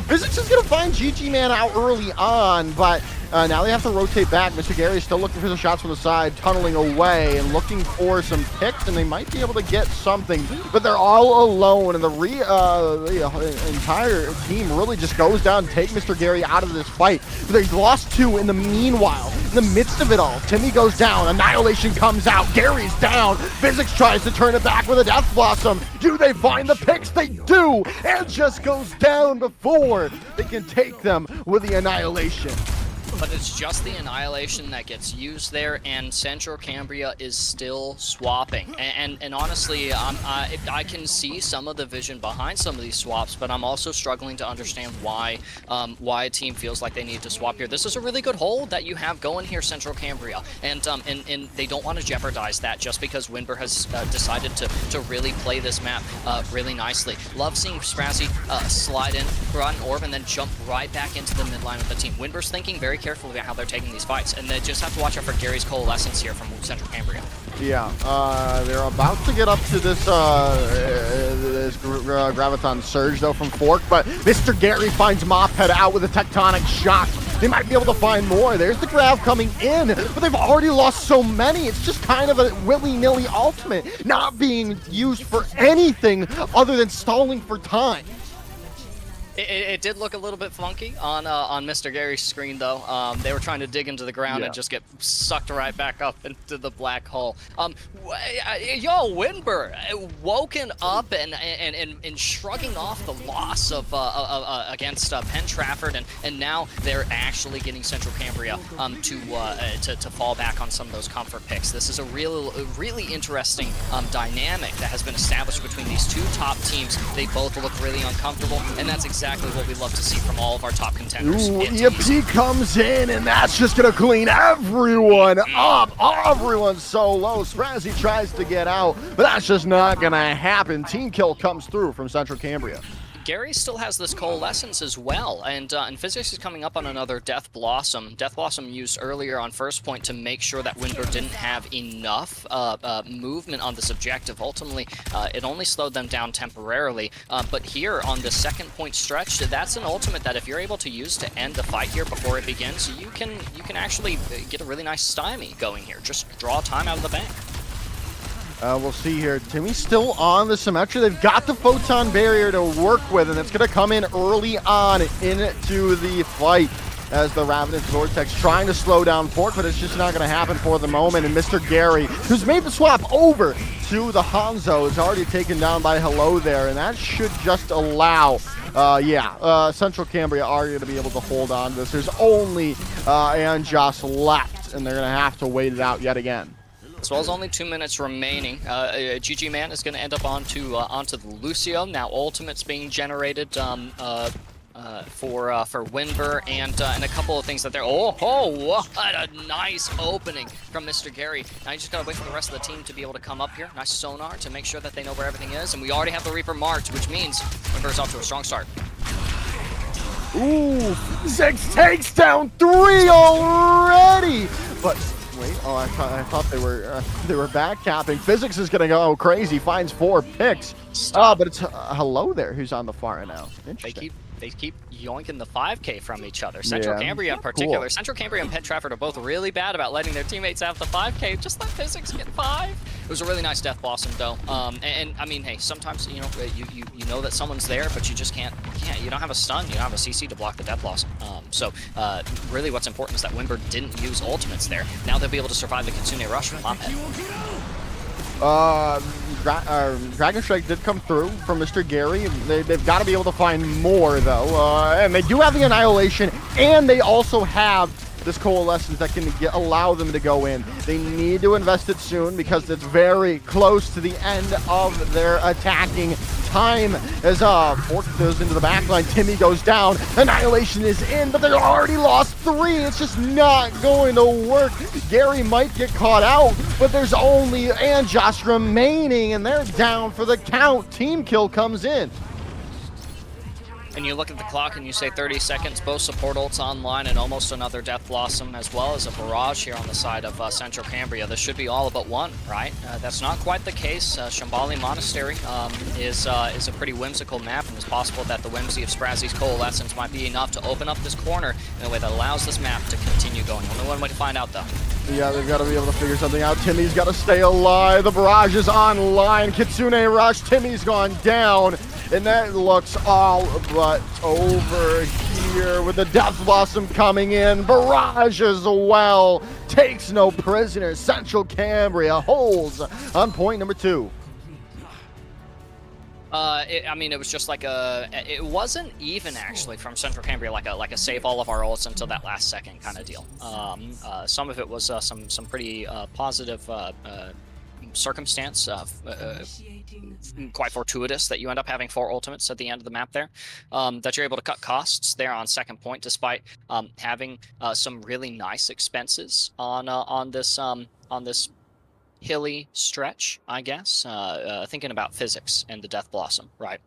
Physics is gonna find GG Man out early on, but now they have to rotate back. Mr. Gary is still looking for the shots from the side, tunneling away and looking for some picks, and they might be able to get something, but they're all alone, and the entire team really just goes down and take Mr. Gary out of this fight. They lost 2 in the meanwhile. In the midst of it all, Timmy goes down, Annihilation comes out, Gary's down, Physics tries to turn it back with a Death Blossom. Do they find the picks? They do, and just goes down before they can take them with the Annihilation. But it's just the Annihilation that gets used there, and Central Cambria is still swapping. And honestly, I can see some of the vision behind some of these swaps, but I'm also struggling to understand why a team feels like they need to swap here. This is a really good hold that you have going here, Central Cambria, and they don't want to jeopardize that just because Winber has decided to really play this map really nicely. Love seeing Sprazzy slide in, run orb, and then jump right back into the mid line of the team. Winber's thinking very carefully about how they're taking these fights, and they just have to watch out for Gary's coalescence here from Central Cambria. Yeah, they're about to get up to this Graviton Surge, though, from Fork, but Mr. Gary finds Mophead out with a Tectonic Shock. They might be able to find more. There's the Grav coming in, but they've already lost so many. It's just kind of a willy-nilly ultimate, not being used for anything other than stalling for time. It did look a little bit funky on Mr. Gary's screen, though. They were trying to dig into the ground and just get sucked right back up into the black hole. Yo, Winber woken up and shrugging off the loss of against Penn Trafford, and now they're actually getting Central Cambria to fall back on some of those comfort picks. This is a really interesting dynamic that has been established between these two top teams. They both look really uncomfortable, and that's exactly what we love to see from all of our top contenders. Ooh, EMP comes in, and that's just gonna clean everyone up. Everyone's so low. Sprazzy tries to get out, but that's just not gonna happen. Team kill comes through from Central Cambria. Gary still has this coalescence as well, and Physics is coming up on another Death Blossom. Death Blossom used earlier on first point to make sure that Winber didn't have enough movement on this objective. Ultimately, it only slowed them down temporarily, but here on the second point stretch, that's an ultimate that if you're able to use to end the fight here before it begins, you can actually get a really nice stymie going here. Just draw time out of the bank. We'll see here. Timmy's still on the Symmetra. They've got the Photon Barrier to work with, and it's going to come in early on into the fight as the Ravenous Vortex trying to slow down Fork, but it's just not going to happen for the moment. And Mr. Gary, who's made the swap over to the Hanzo, is already taken down by Hello there, and that should just allow Central Cambria are going to be able to hold on to this. There's only Anjos left, and they're going to have to wait it out yet again. As well as only 2 minutes remaining, GG Man is going to end up onto the Lucio. Now ultimates being generated for Winber and a couple of things that they're. Oh, what a nice opening from Mr. Gary. Now you just gotta wait for the rest of the team to be able to come up here. Nice sonar to make sure that they know where everything is, and we already have the Reaper marked, which means Winber's off to a strong start. Ooh, Zex takes down 3 already, but. Wait, oh, I thought they were back capping. Physics is gonna go crazy. Finds 4 picks. But it's Hello there who's on the far end now. Interesting. They keep yoinking the 5K from each other. Central Cambria in particular. Cool. Central Cambria and Penn Trafford are both really bad about letting their teammates have the 5K. Just let Physics get 5. It was a really nice Death Blossom though. And I mean, hey, sometimes you know that someone's there, but you just can't. You don't have a stun. You don't have a CC to block the Death Blossom. So really, what's important is that Winber didn't use ultimates there. Now they'll be able to survive the Kitsune Rush from Mophead. Dragon Strike did come through from Mr. Gary. They've got to be able to find more, though. And they do have the Annihilation, and they also have this Coalescence that can allow them to go in. They need to invest it soon because it's very close to the end of their attacking time. As Fork goes into the back line, Timmy goes down, Annihilation is in, but they already lost 3. It's just not going to work. Gary might get caught out, but there's only Anjos remaining, and they're down for the count. Team kill comes in. And you look at the clock and you say 30 seconds, both support ults online and almost another Death Blossom, as well as a barrage here on the side of Central Cambria. This should be all but one, right? That's not quite the case. Shambali Monastery is a pretty whimsical map, and it's possible that the whimsy of Sprazzy's Coalescence might be enough to open up this corner in a way that allows this map to continue going. Only one way to find out, though. Yeah, they've got to be able to figure something out. Timmy's got to stay alive. The barrage is online. Kitsune Rush. Timmy's gone down. And that looks all but over here with the Death Blossom coming in. Barrage as well. Takes no prisoners. Central Cambria holds on point number 2. I mean, it was just like it wasn't even actually from Central Cambria, like a save all of our ults until that last second kind of deal. Some of it was some pretty positive circumstance, quite fortuitous that you end up having 4 ultimates at the end of the map there, that you're able to cut costs there on second point, despite having some really nice expenses on this hilly stretch, I guess. Thinking about physics and the Death Blossom, right?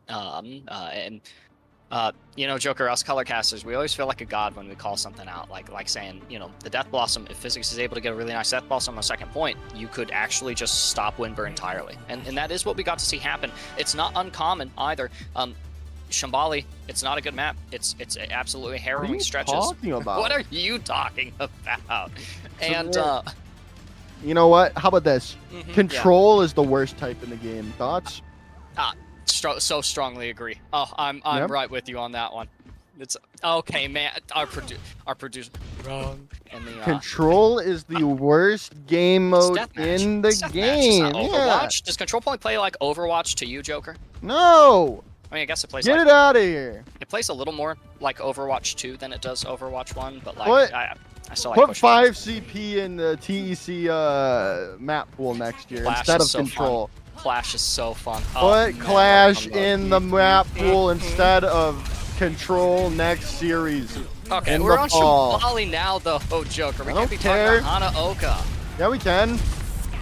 You know, Joker, us color casters, we always feel like a god when we call something out, like saying, you know, the Death Blossom, if physics is able to get a really nice Death Blossom on second point, you could actually just stop Windbur entirely. And that is what we got to see happen. It's not uncommon either. Shambali, it's not a good map. It's absolutely harrowing stretches. What are you talking about? What are you talking about? And you know what? How about this? Mhm, Control is the worst type in the game. Thoughts? So strongly agree. Oh, I'm Yep. right with you on that one. It's okay, man. Our producer wrong. And the Control is the worst game mode in the game. Overwatch. Does Control Point play like Overwatch to you, Joker? No. I mean, I guess it plays. Get like, it out of here. It plays a little more like Overwatch 2 than it does Overwatch 1, but like What? I still like Put pushing 5 it. CP in the TEC map pool next year Clash instead is of so Control. Fun. Clash is so fun. Put Oh, man, Clash I love in the map pool instead of Control next series. Okay, in we're the on fall. Shambali now, though, Joker. We I can't don't be care. talking about Hanaoka. Yeah, we can. I'm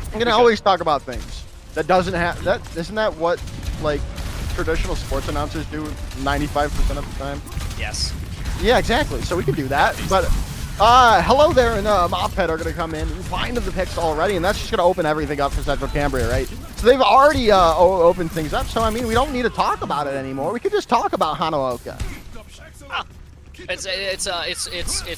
We gonna can. always talk about things that doesn't have that. Isn't that what like traditional sports announcers do 95% of the time? Yes. Yeah, exactly. So we can do that. But hello there, and Mophead are gonna come in and find the picks already, and that's just gonna open everything up for Central Cambria, right? So they've already opened things up. So I mean, we don't need to talk about it anymore. We could just talk about Hanaoka. It's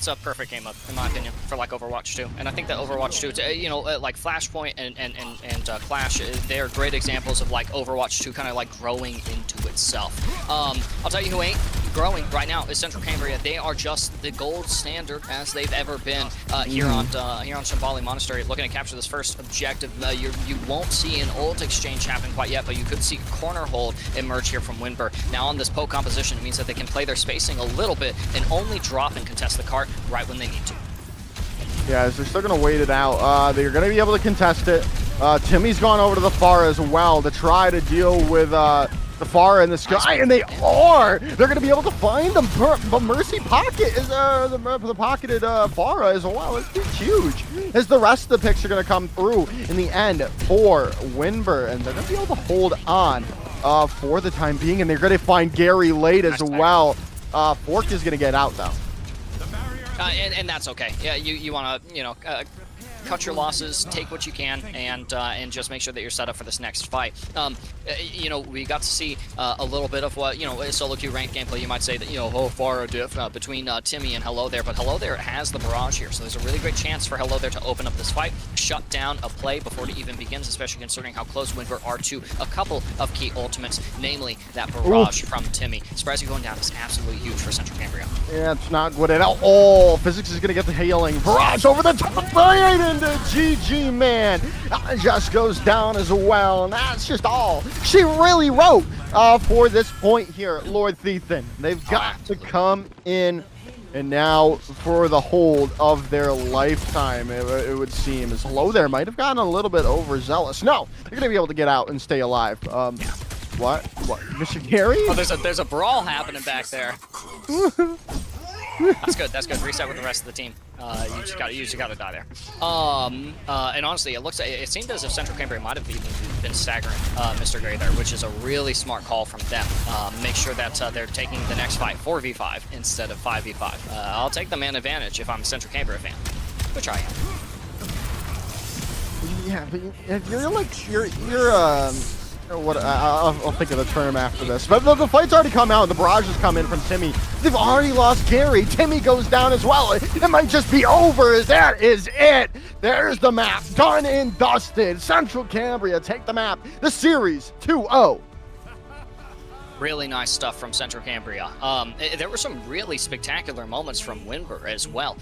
a perfect game mode in my opinion for like Overwatch 2, and I think that Overwatch 2, you know, like Flashpoint and Clash, they're great examples of like Overwatch 2 kind of like growing into itself. I'll tell you who ain't growing right now is Central Cambria. They are just the gold standard as they've ever been here on Shambali Monastery, looking to capture this first objective. You won't see an ult exchange happen quite yet, but you could see corner hold emerge here from Windbur. Now on this poke composition, it means that they can play their spacing a little bit and only drop and contest the cart right when they need to. Yeah, they're still gonna wait it out. They're gonna be able to contest it. Timmy's gone over to the far as well to try to deal with the far in the sky, and they are. They're gonna be able to find them. But Mercy Pocket is the pocketed Farah as well. It's huge. As the rest of the picks are gonna come through in the end for Windbur, and they're gonna be able to hold on for the time being, and they're gonna find Gary late as well. Fork is gonna get out though. And that's okay. Yeah, you want to, you know, cut your losses, take what you can, and just make sure that you're set up for this next fight. You know, we got to see a little bit of what, you know, solo queue ranked gameplay. You might say that, you know, oh, far a diff between Timmy and Hello There, but Hello There has the barrage here, so there's a really great chance for Hello There to open up this fight. shut down a play before it even begins, especially considering how close Winver are to a couple of key ultimates, namely that barrage from Timmy. Sprazzy going down is absolutely huge for Central Cambria. Yeah, it's not good at all. Physics is going to get the healing. Barrage over the top, right into GG, man. Just goes down as well, and that's just all she really wrote for this point here, Lord Thethan. They've got to come in, and now for the hold of their lifetime, it would seem. As Hello there might have gotten a little bit overzealous. No, they're going to be able to get out and stay alive. What? Mr. Gary? Oh, there's a brawl happening back there. That's good. That's good. Reset with the rest of the team. You just gotta die there. And honestly, it seemed as if Central Cambria might have even been staggering Mr. Gray there, which is a really smart call from them. Make sure that they're taking the next fight 4v5 instead of 5v5. I'll take the man advantage if I'm a Central Cambria fan, which I am. Yeah, but if you're like you're what I'll think of the term after this. But the fight's already come out. The barrage has come in from Timmy. They've already lost Gary. Timmy goes down as well. It might just be over. That is it. There's the map. Done and dusted. Central Cambria take the map. The series 2-0. Really nice stuff from Central Cambria. There were some really spectacular moments from Winver as well.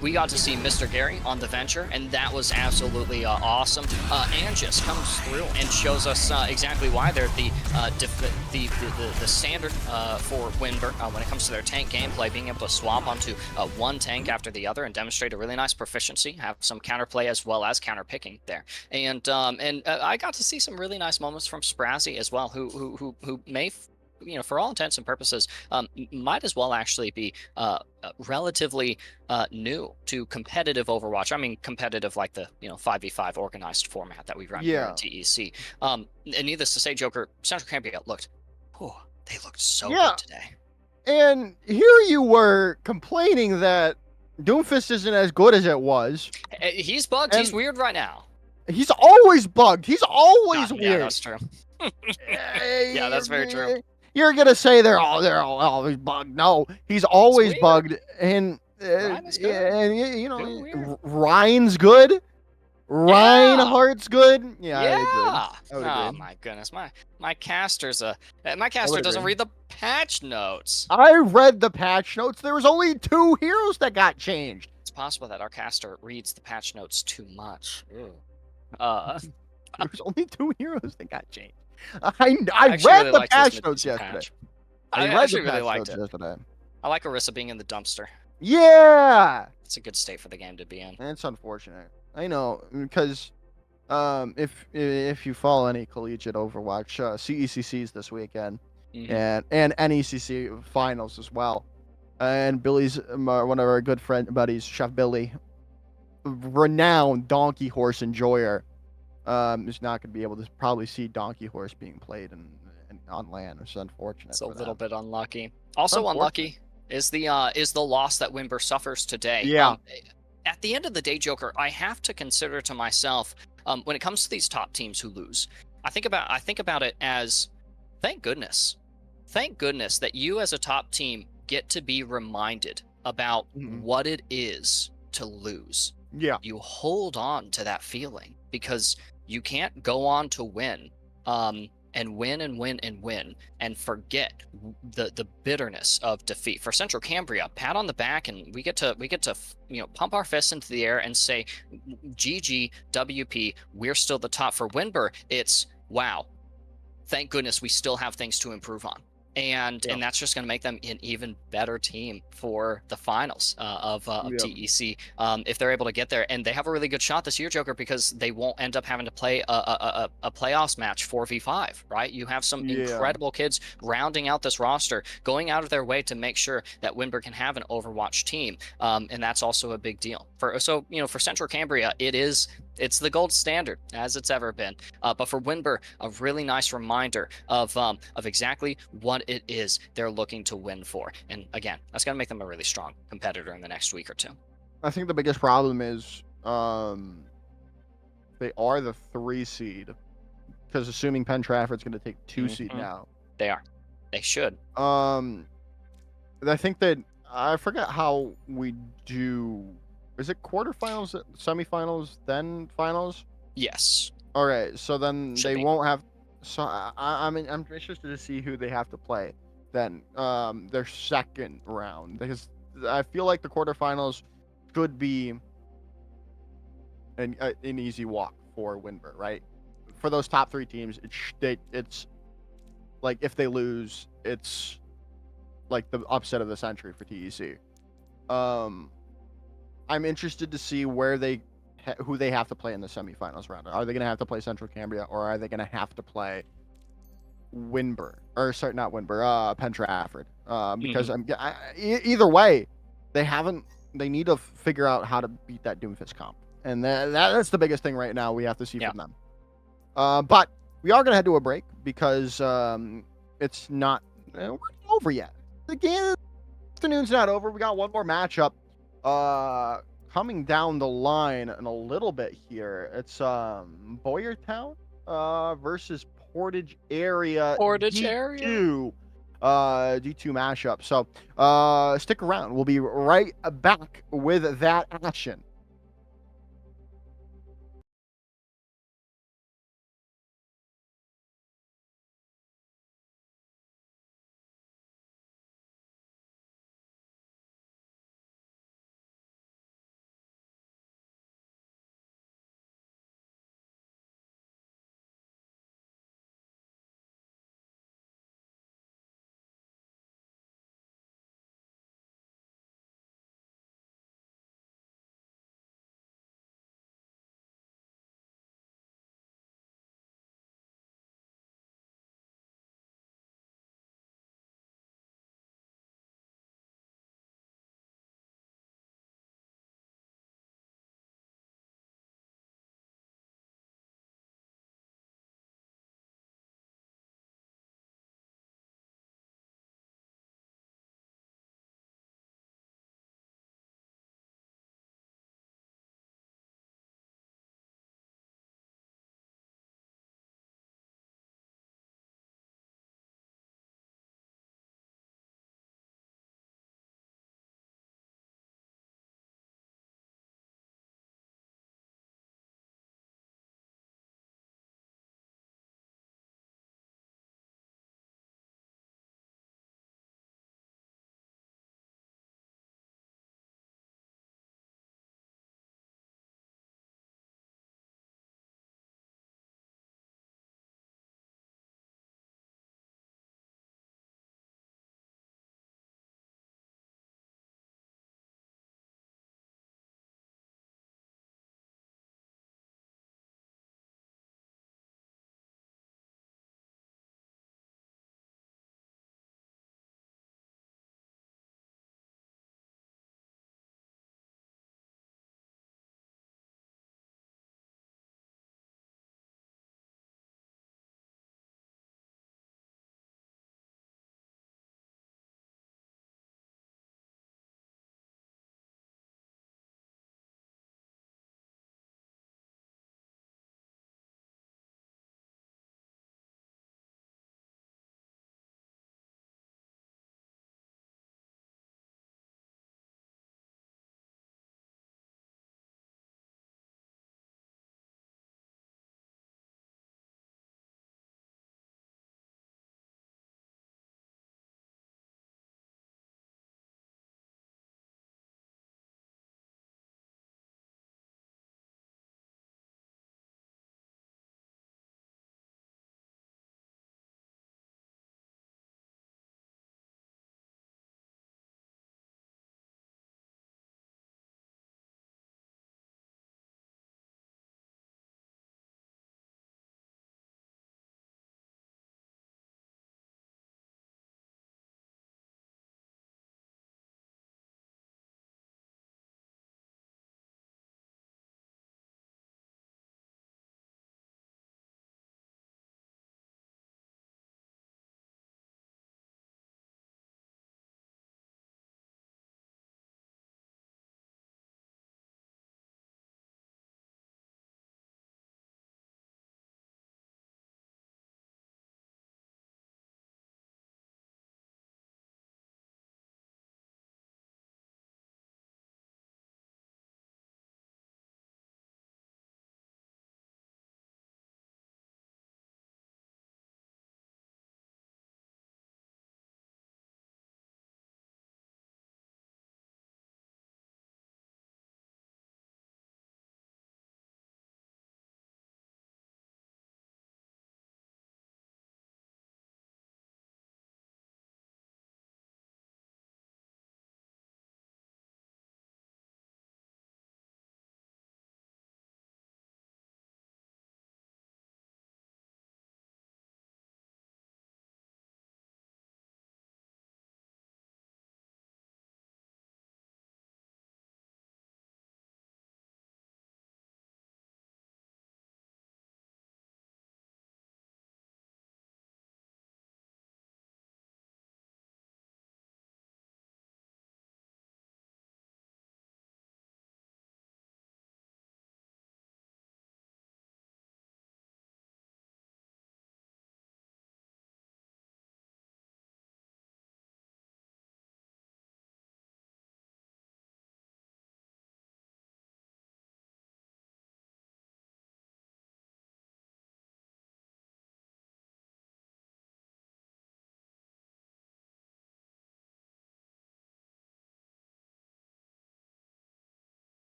We got to see Mr. Gary on the Venture, and that was absolutely awesome. Angus comes through and shows us exactly why they're the standard for Winver when it comes to their tank gameplay, being able to swap onto one tank after the other and demonstrate a really nice proficiency, have some counterplay as well as counter picking there. And I got to see some really nice moments from Sprazzy as well, who may, for all intents and purposes, might as well actually be relatively new to competitive Overwatch. I mean, competitive like the 5v5 organized format that we run here at TEC. And needless to say, Joker, Central Cambria they looked so good today. And here you were complaining that Doomfist isn't as good as it was. He's bugged. He's weird right now. He's always bugged. He's always weird. Yeah, that's true. Yeah, that's very true. You're gonna say they're always bugged. No, he's always bugged, and Ryan's good. Reinhardt's good. Yeah. I agree. Oh my goodness, my caster doesn't read the patch notes. I read the patch notes. There was only 2 heroes that got changed. It's possible that our caster reads the patch notes too much. There's only 2 heroes that got changed. I read the patch notes yesterday. I actually really liked it. I like Orisa being in the dumpster. Yeah, it's a good state for the game to be in. It's unfortunate. I know, because if you follow any collegiate Overwatch, CECC's this weekend, and NECC finals as well. And Billy's one of our good buddies, Chef Billy, renowned donkey horse enjoyer, is not going to be able to probably see donkey horse being played on LAN. It's unfortunate. It's a little bit unlucky. Also unlucky is the loss that Winver suffers today. Yeah. At the end of the day, Joker, I have to consider to myself, when it comes to these top teams who lose, I think about it as thank goodness that you as a top team get to be reminded about what it is to lose. Yeah. You hold on to that feeling because you can't go on to win, and win and win and win and forget the bitterness of defeat. For Central Cambria, pat on the back, and we get to pump our fists into the air and say, GG, WP, we're still the top. For Winver, it's wow, thank goodness we still have things to improve on. And that's just going to make them an even better team for the finals of TEC if they're able to get there. And they have a really good shot this year, Joker, because they won't end up having to play a playoffs match 4v5, right? You have some incredible kids rounding out this roster, going out of their way to make sure that Winver can have an Overwatch team, and that's also a big deal. For Central Cambria, it's the gold standard as it's ever been. But for Winver, a really nice reminder of exactly what it is they're looking to win for. And again, that's going to make them a really strong competitor in the next week or two. I think the biggest problem is they are the 3 seed, because assuming Penn Trafford's going to take 2 seed now. They are. They should. I think that I forget how we do Is it quarterfinals, semifinals, then finals? Yes. All right, so then Should they be. won't have. So I'm interested to see who they have to play then. Their second round, because I feel like the quarterfinals could be an easy walk for Winber, right? For those top three teams, it's like if they lose, it's like the upset of the century for TEC. Um, I'm interested to see who they have to play in the semifinals round. Are they going to have to play Central Cambria, or are they going to have to play Winber? Or sorry, not Winber, Penn Trafford. Because either way, they haven't. They need to figure out how to beat that Doomfist comp, and that's the biggest thing right now we have to see Yeah. from them. But we are going to head to a break because it's not we're not over yet. The game afternoon's not over. We got one more matchup coming down the line in a little bit here. It's Boyertown versus Portage area Portage area. D2 D2 mashup. So stick around. We'll be right back with that action.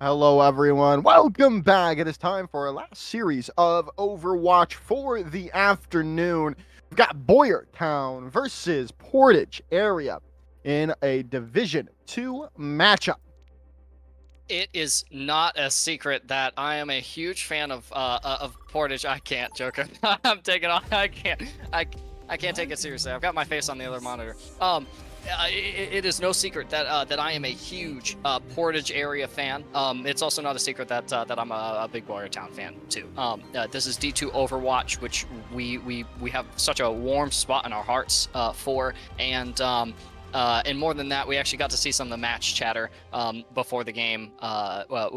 Hello, everyone. Welcome back. It is time for our last series of Overwatch for the afternoon. We've got Boyertown versus Portage area in a Division 2 matchup. It is not a secret that I am a huge fan of Portage. I can't, Joker. I'm taking off. I can't take it seriously. I've got my face on the other monitor. It is no secret that I am a huge Portage area fan. It's also not a secret that I'm a big Boyertown fan too. This is D2 Overwatch, which we have such a warm spot in our hearts for, and more than that, we actually got to see some of the match chatter before the game,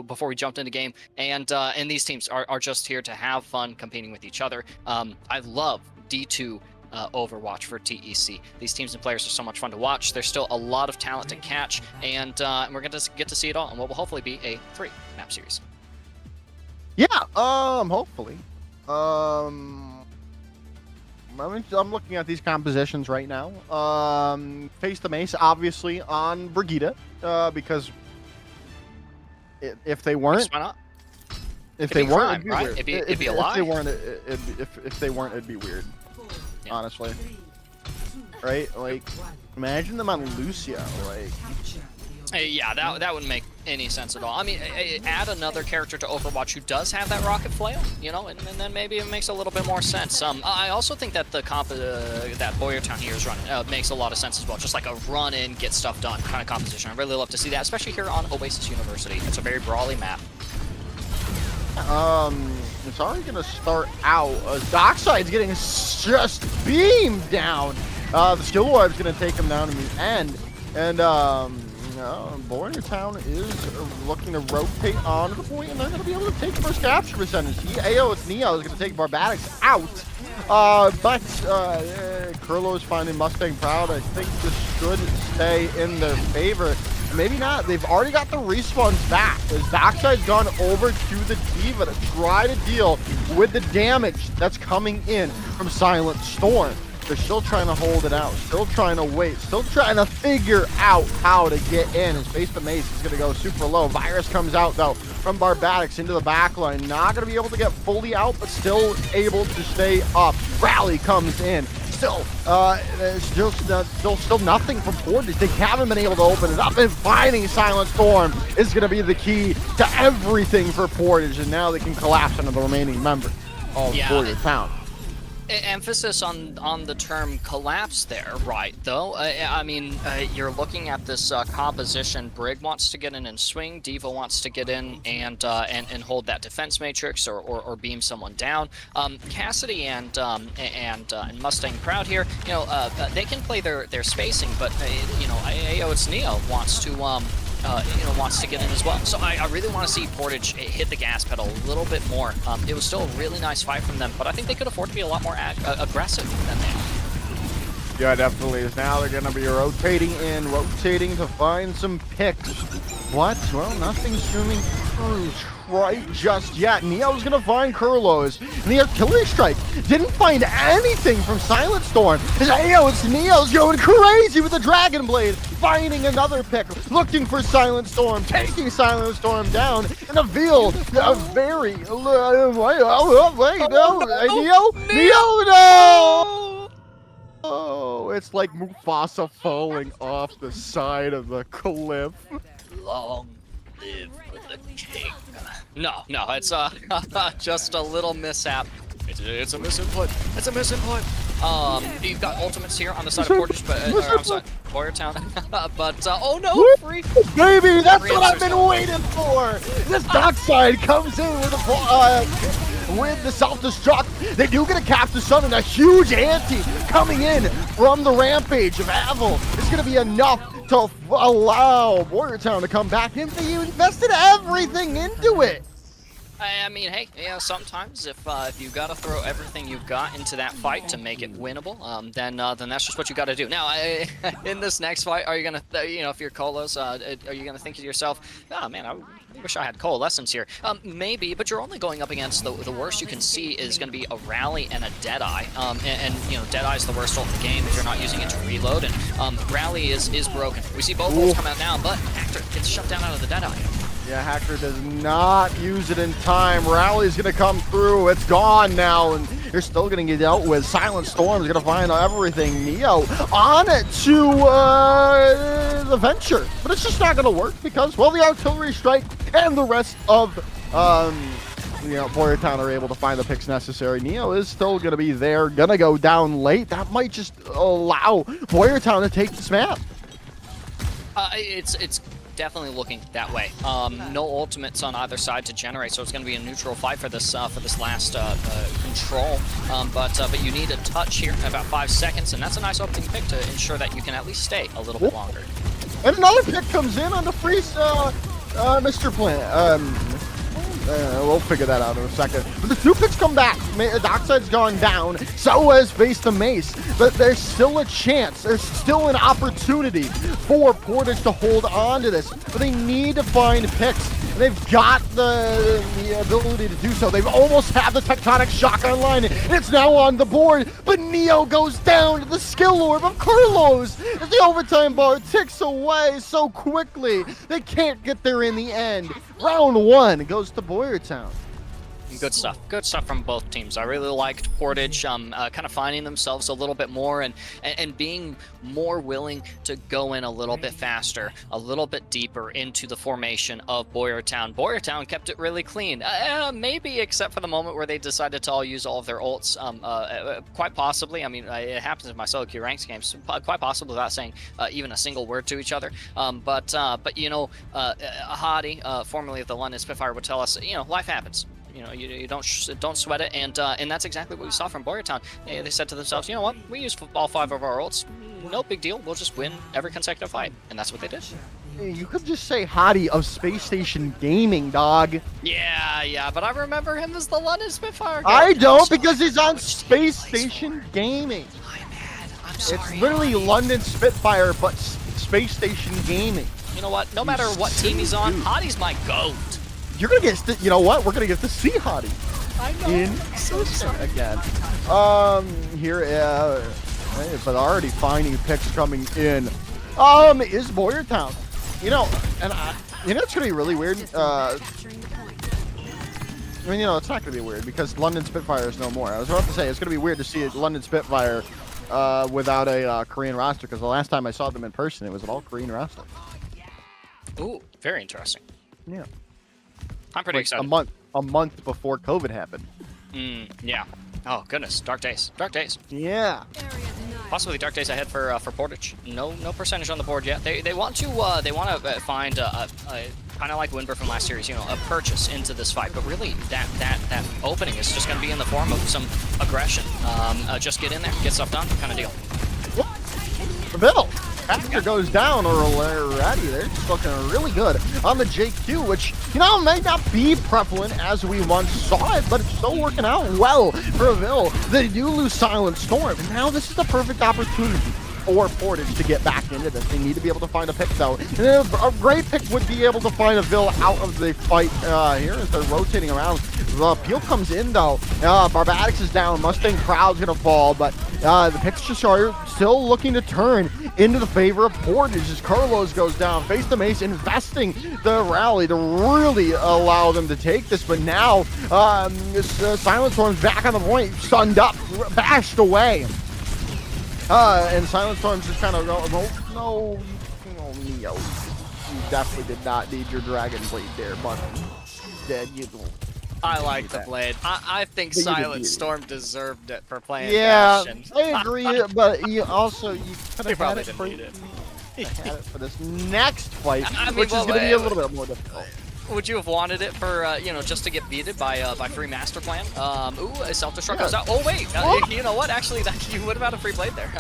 before we jumped into game, and these teams are just here to have fun competing with each other. I love D2 Overwatch for TEC. These teams and players are so much fun to watch. There's still a lot of talent to catch, and we're going to get to see it all in what will hopefully be a 3-map series. Yeah, hopefully. I'm looking at these compositions right now. Face the Mace, obviously, on Brigida, because if they weren't... Why not? If they weren't, it'd be a lie. If they weren't, it'd be weird. Yeah. Honestly, right? Like, imagine them on Lucio. Like, yeah, that wouldn't make any sense at all. I mean, add another character to Overwatch who does have that rocket flail, you know, and then maybe it makes a little bit more sense. I also think that the comp that Boyertown here is running makes a lot of sense as well. Just like a run in, get stuff done kind of composition. I really love to see that, especially here on Oasis University. It's a very brawly map. It's already gonna start out. Dockside's getting just beamed down. The skill web's gonna take him down in the end, and Boyertown is looking to rotate onto the point, and they're gonna be able to take the first capture percentage. It's Neo is gonna take Barbatics out, but Curlo is finding Mustang Proud. I think this should stay in their favor. Maybe not. They've already got the respawns back. As Dockside's gone over to the Diva to try to deal with the damage that's coming in from Silent Storm. They're still trying to hold it out, still trying to wait, still trying to figure out how to get in. His Face the Mace is going to go super low. Virus comes out, though, from Barbatics into the backline. Not going to be able to get fully out, but still able to stay up. Rally comes in. Still nothing from Portage. They haven't been able to open it up, and finding Silent Storm is going to be the key to everything for Portage, and now they can collapse into the remaining members of Boyertown. Emphasis on the term collapse there, right, though. I mean, you're looking at this composition. Brig wants to get in and swing. Diva wants to get in and hold that defense matrix or beam someone down. Cassidy and Mustang Proud here, you know, they can play their spacing, but you know, it's Neo wants to wants to get in as well. So I really want to see Portage hit the gas pedal a little bit more. It was still a really nice fight from them, but I think they could afford to be a lot more aggressive than they are. Yeah, definitely. Now they're going to be rotating to find some picks. What? Well, nothing's zooming through right just yet. Neo's going to find Curlos. Neo Killer Strike didn't find anything from Silent Storm. It's Neo's going crazy with the Dragon Blade, finding another pick, looking for Silent Storm, taking Silent Storm down, and a Veal, a very... Wait, no! Neo, no! Oh, it's like Mufasa falling off the side of the cliff. Long live the king. No, it's just a little mishap. It's a misinput. It's a misinput. You've got ultimates here on the side of Portage, but I'm sorry, Boyertown. But oh no, free. Baby, that's what I've been waiting for. This Dockside comes in with the self-destruct. They do get a Capture Sun and a huge ante coming in from the Rampage of Avil. It's going to be enough to allow Boyertown to come back in. They invested everything into it. I mean, hey, yeah, sometimes if you got to throw everything you've got into that fight to make it winnable, then that's just what you got to do. Now, in this next fight, are you gonna, if you're Colos, are you gonna think to yourself, oh man, I wish I had coalescence here? Maybe, but you're only going up against the worst you can see is going to be a Rally and a Deadeye, and Deadeye is the worst ult in the game if you're not using it to reload, and Rally is broken. We see both ults come out now, but Actor gets shut down out of the Deadeye. Yeah, Hacker does not use it in time. Rally's gonna come through. It's gone now, and you're still gonna get dealt with. Silent Storm's gonna find everything. Neo on to the Venture, but it's just not gonna work because, well, the Artillery Strike and the rest of Boyertown are able to find the picks necessary. Neo is still gonna be there, gonna go down late. That might just allow Boyertown to take this map. It's definitely looking that way. No ultimates on either side to generate, so it's going to be a neutral fight for this last control. But you need a touch here in about 5 seconds, and that's a nice opening pick to ensure that you can at least stay a little bit longer. And another pick comes in on the freeze, Mr. Plant. We'll figure that out in a second. But the 2 picks come back. Dockside's gone down. So has Face the Mace. But there's still a chance. There's still an opportunity for Portage to hold on to this. But they need to find picks. And they've got the ability to do so. They've almost had the Tectonic Shock online. And it's now on the board. But Neo goes down to the skill orb of Carlos. As the overtime bar ticks away so quickly. They can't get there in the end. Round 1 goes to Boyertown. Good stuff. Good stuff from both teams. I really liked Portage kind of finding themselves a little bit more and being more willing to go in a little bit faster, a little bit deeper into the formation of Boyertown. Boyertown kept it really clean, maybe except for the moment where they decided to all use all of their ults. Quite possibly, I mean, it happens in my solo queue ranks games, quite possibly without saying even a single word to each other. But you know, Hadi, formerly of the London Spitfire, would tell us, you know, life happens. You know, you don't sweat it, and that's exactly what we saw from Boyertown. They said to themselves, you know what, we used all 5 of our ults, no big deal, we'll just win every consecutive fight, and that's what they did. You could just say Hadi of Space Station Gaming, dog. Yeah, but I remember him as the London Spitfire guy. I don't, because he's on Space Station Gaming. My bad, I'm sorry. It's literally London Spitfire, but Space Station Gaming. You know what, no matter what team he's on, Hadi's my GOAT. You're gonna get, you know what? We're gonna get to see Hadi I know. in person again. Here, but already finding picks coming in. Is Boyertown. You know, and you know it's gonna be really weird. I mean, you know, it's not gonna be weird because London Spitfire is no more. I was about to say it's gonna be weird to see London Spitfire without a Korean roster, because the last time I saw them in person, it was an all Korean roster. Ooh, very interesting. Yeah. I'm pretty excited. A month before COVID happened. Yeah. Oh goodness, dark days. Dark days. Yeah. Possibly dark days ahead for Portage. No percentage on the board yet. They want to find a kind of like Winber from last series, you know, a purchase into this fight. But really, that opening is just going to be in the form of some aggression. Just get in there, get stuff done, kind of deal. Bill. After goes down already. They're just looking really good on the JQ, which, you know, may not be prevalent as we once saw it, but it's still working out well for Vil. They do lose Silent Storm, and now this is the perfect opportunity for Portage to get back into this. They need to be able to find a pick, though. And a great pick would be able to find a Vil out of the fight here as they're rotating around. The peel comes in, though. Barbatics is down. Mustang Crowd's going to fall, but the picks just are still looking to turn into the favor of Portage as Carlos goes down. Face the Mace, investing the rally to really allow them to take this, but now Silent Storm's back on the point, stunned up, bashed away. And Silent Storm's just kind of going, no, Neo. You definitely did not need your Dragon Blade there, but dead you don't. I like the blade. I think Silent Storm deserved it for playing Bastion. I agree, but you also could have had it for this next fight, which is going to be a little bit more difficult. Would you have wanted it for, you know, just to get beated by Free Master Plan? Ooh, a self-destruct goes out. Oh, wait. You know what? Actually, you would have had a free blade there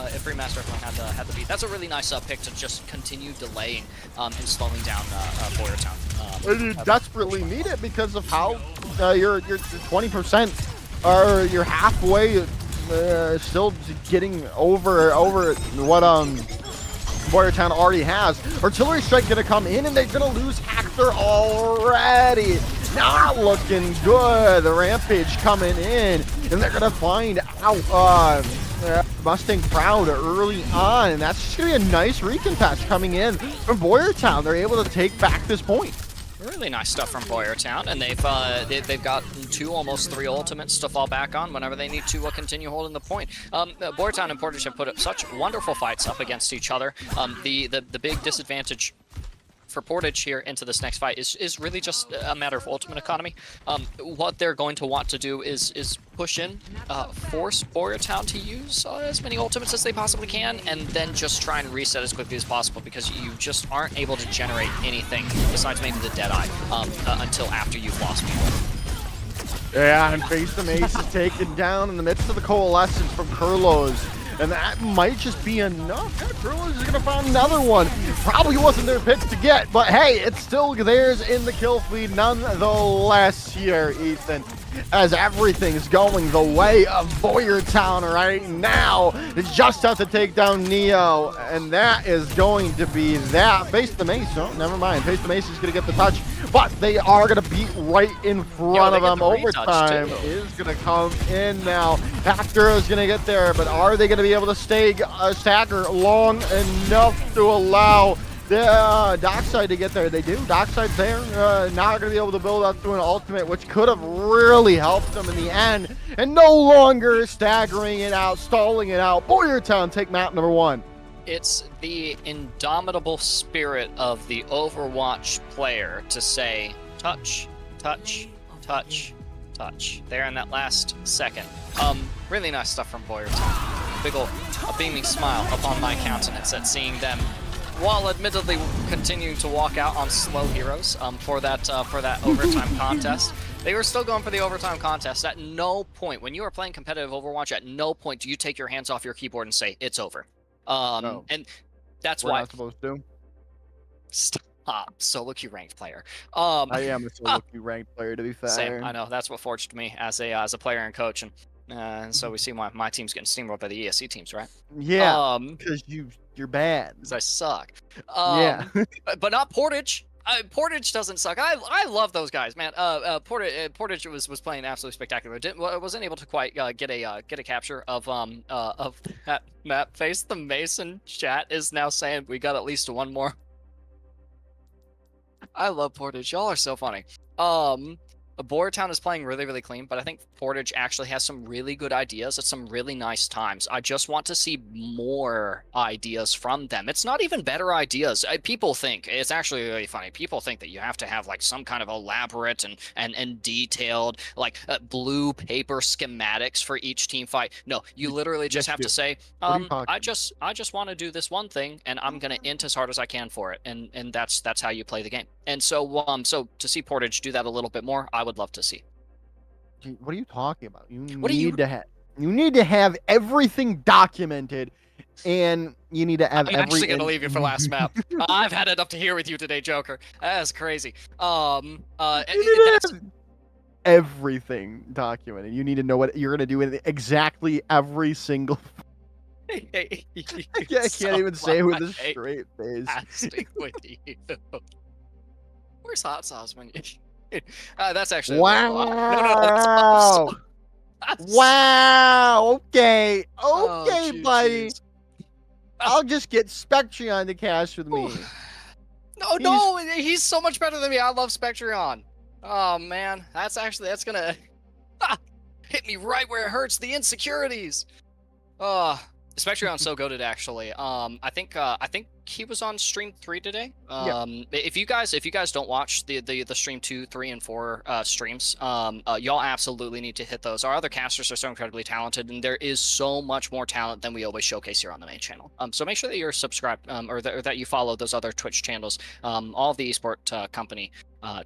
if Free Master Plan had the beat. That's a really nice pick to just continue delaying and slowing down Boyertown. You desperately need it because of how you're 20% or you're halfway still getting over what Boyertown already has. Artillery Strike gonna come in and they're gonna lose Hector already. Not looking good. The Rampage coming in and they're gonna find out Mustang Proud early on, and that's just gonna be a nice recontest coming in from Boyertown. They're able to take back this point. Really nice stuff from Boyertown, and they've got 2, almost 3 ultimates to fall back on whenever they need to continue holding the point. Boyertown and Portage have put up such wonderful fights up against each other. The big disadvantage for Portage here into this next fight is really just a matter of ultimate economy. What they're going to want to do is push in, force Boyertown to use as many ultimates as they possibly can, and then just try and reset as quickly as possible, because you just aren't able to generate anything besides maybe the Deadeye until after you've lost people. Yeah, and Face the Mace is taken down in the midst of the coalescence from Kurlos. And that might just be enough. Yeah, Kurlos is going to find another one. Probably wasn't their pick to get, but hey, it's still theirs in the kill feed nonetheless here, Ethan. As everything's going the way of Boyertown right now. They just have to take down Neo, and that is going to be that. Face the Mace, oh, never mind. Face the Mace is going to get the touch, but they are going to be right in front of them. Overtime is going to come in now. Hector is going to get there, but are they going to be able to stay stagger long enough to allow the Dockside to get there? They do. Dockside's there. Not going to be able to build up to an ultimate, which could have really helped them in the end. And no longer staggering it out, stalling it out. Boyertown take map number 1. It's the indomitable spirit of the Overwatch player to say, touch, touch, touch, touch. There in that last second. Really nice stuff from Boyertown. Big ol' a beaming smile upon my countenance at seeing them, while admittedly continuing to walk out on slow heroes for that overtime contest. They were still going for the overtime contest. At no point, when you are playing competitive Overwatch, at no point do you take your hands off your keyboard and say, it's over. No. And that's We're why... not supposed to. Stop, solo queue ranked player. I am a solo queue ranked player, to be fair. Same, I know. That's what forged me as a player and coach. And so we see why my team's getting steamrolled by the ESC teams, right? Yeah, because you're bad. Because I suck. Yeah. But not Portage. Portage doesn't suck. I love those guys, man. Portage was playing absolutely spectacular. Wasn't able to quite get a capture of that map. Face the Mason chat is now saying we got at least one more. I love Portage. Y'all are so funny. Boyertown is playing really, really clean, but I think Portage actually has some really good ideas at some really nice times. I just want to see more ideas from them. It's not even better ideas. People think, it's actually really funny, people think that you have to have like some kind of elaborate and detailed like blue paper schematics for each team fight. No, you literally just have to say, I just want to do this one thing, and I'm going to int as hard as I can for it. And that's how you play the game. And so so to see Portage do that a little bit more, I would love to see. What are you talking about? You need to have everything documented, and you need to have I'm actually gonna leave you for last map. I've had it up to here with you today, Joker. That's crazy. Everything documented. You need to know what you're gonna do in exactly every single. I can't even say it with a straight face. With you. Where's hot sauce when you? That's actually wow. Wow. Okay, buddy. I'll just get Spectreon to cast with me. No, he's so much better than me. I love Spectreon. Oh man, that's gonna hit me right where it hurts. The insecurities. Spectreon's so goated, actually. I think he was on stream 3 today. If you guys don't watch the stream 2, 3, and 4 streams, y'all absolutely need to hit those. Our other casters are so incredibly talented, and there is so much more talent than we always showcase here on the main channel. So make sure that you're subscribed, or that you follow those other Twitch channels, all of the esport company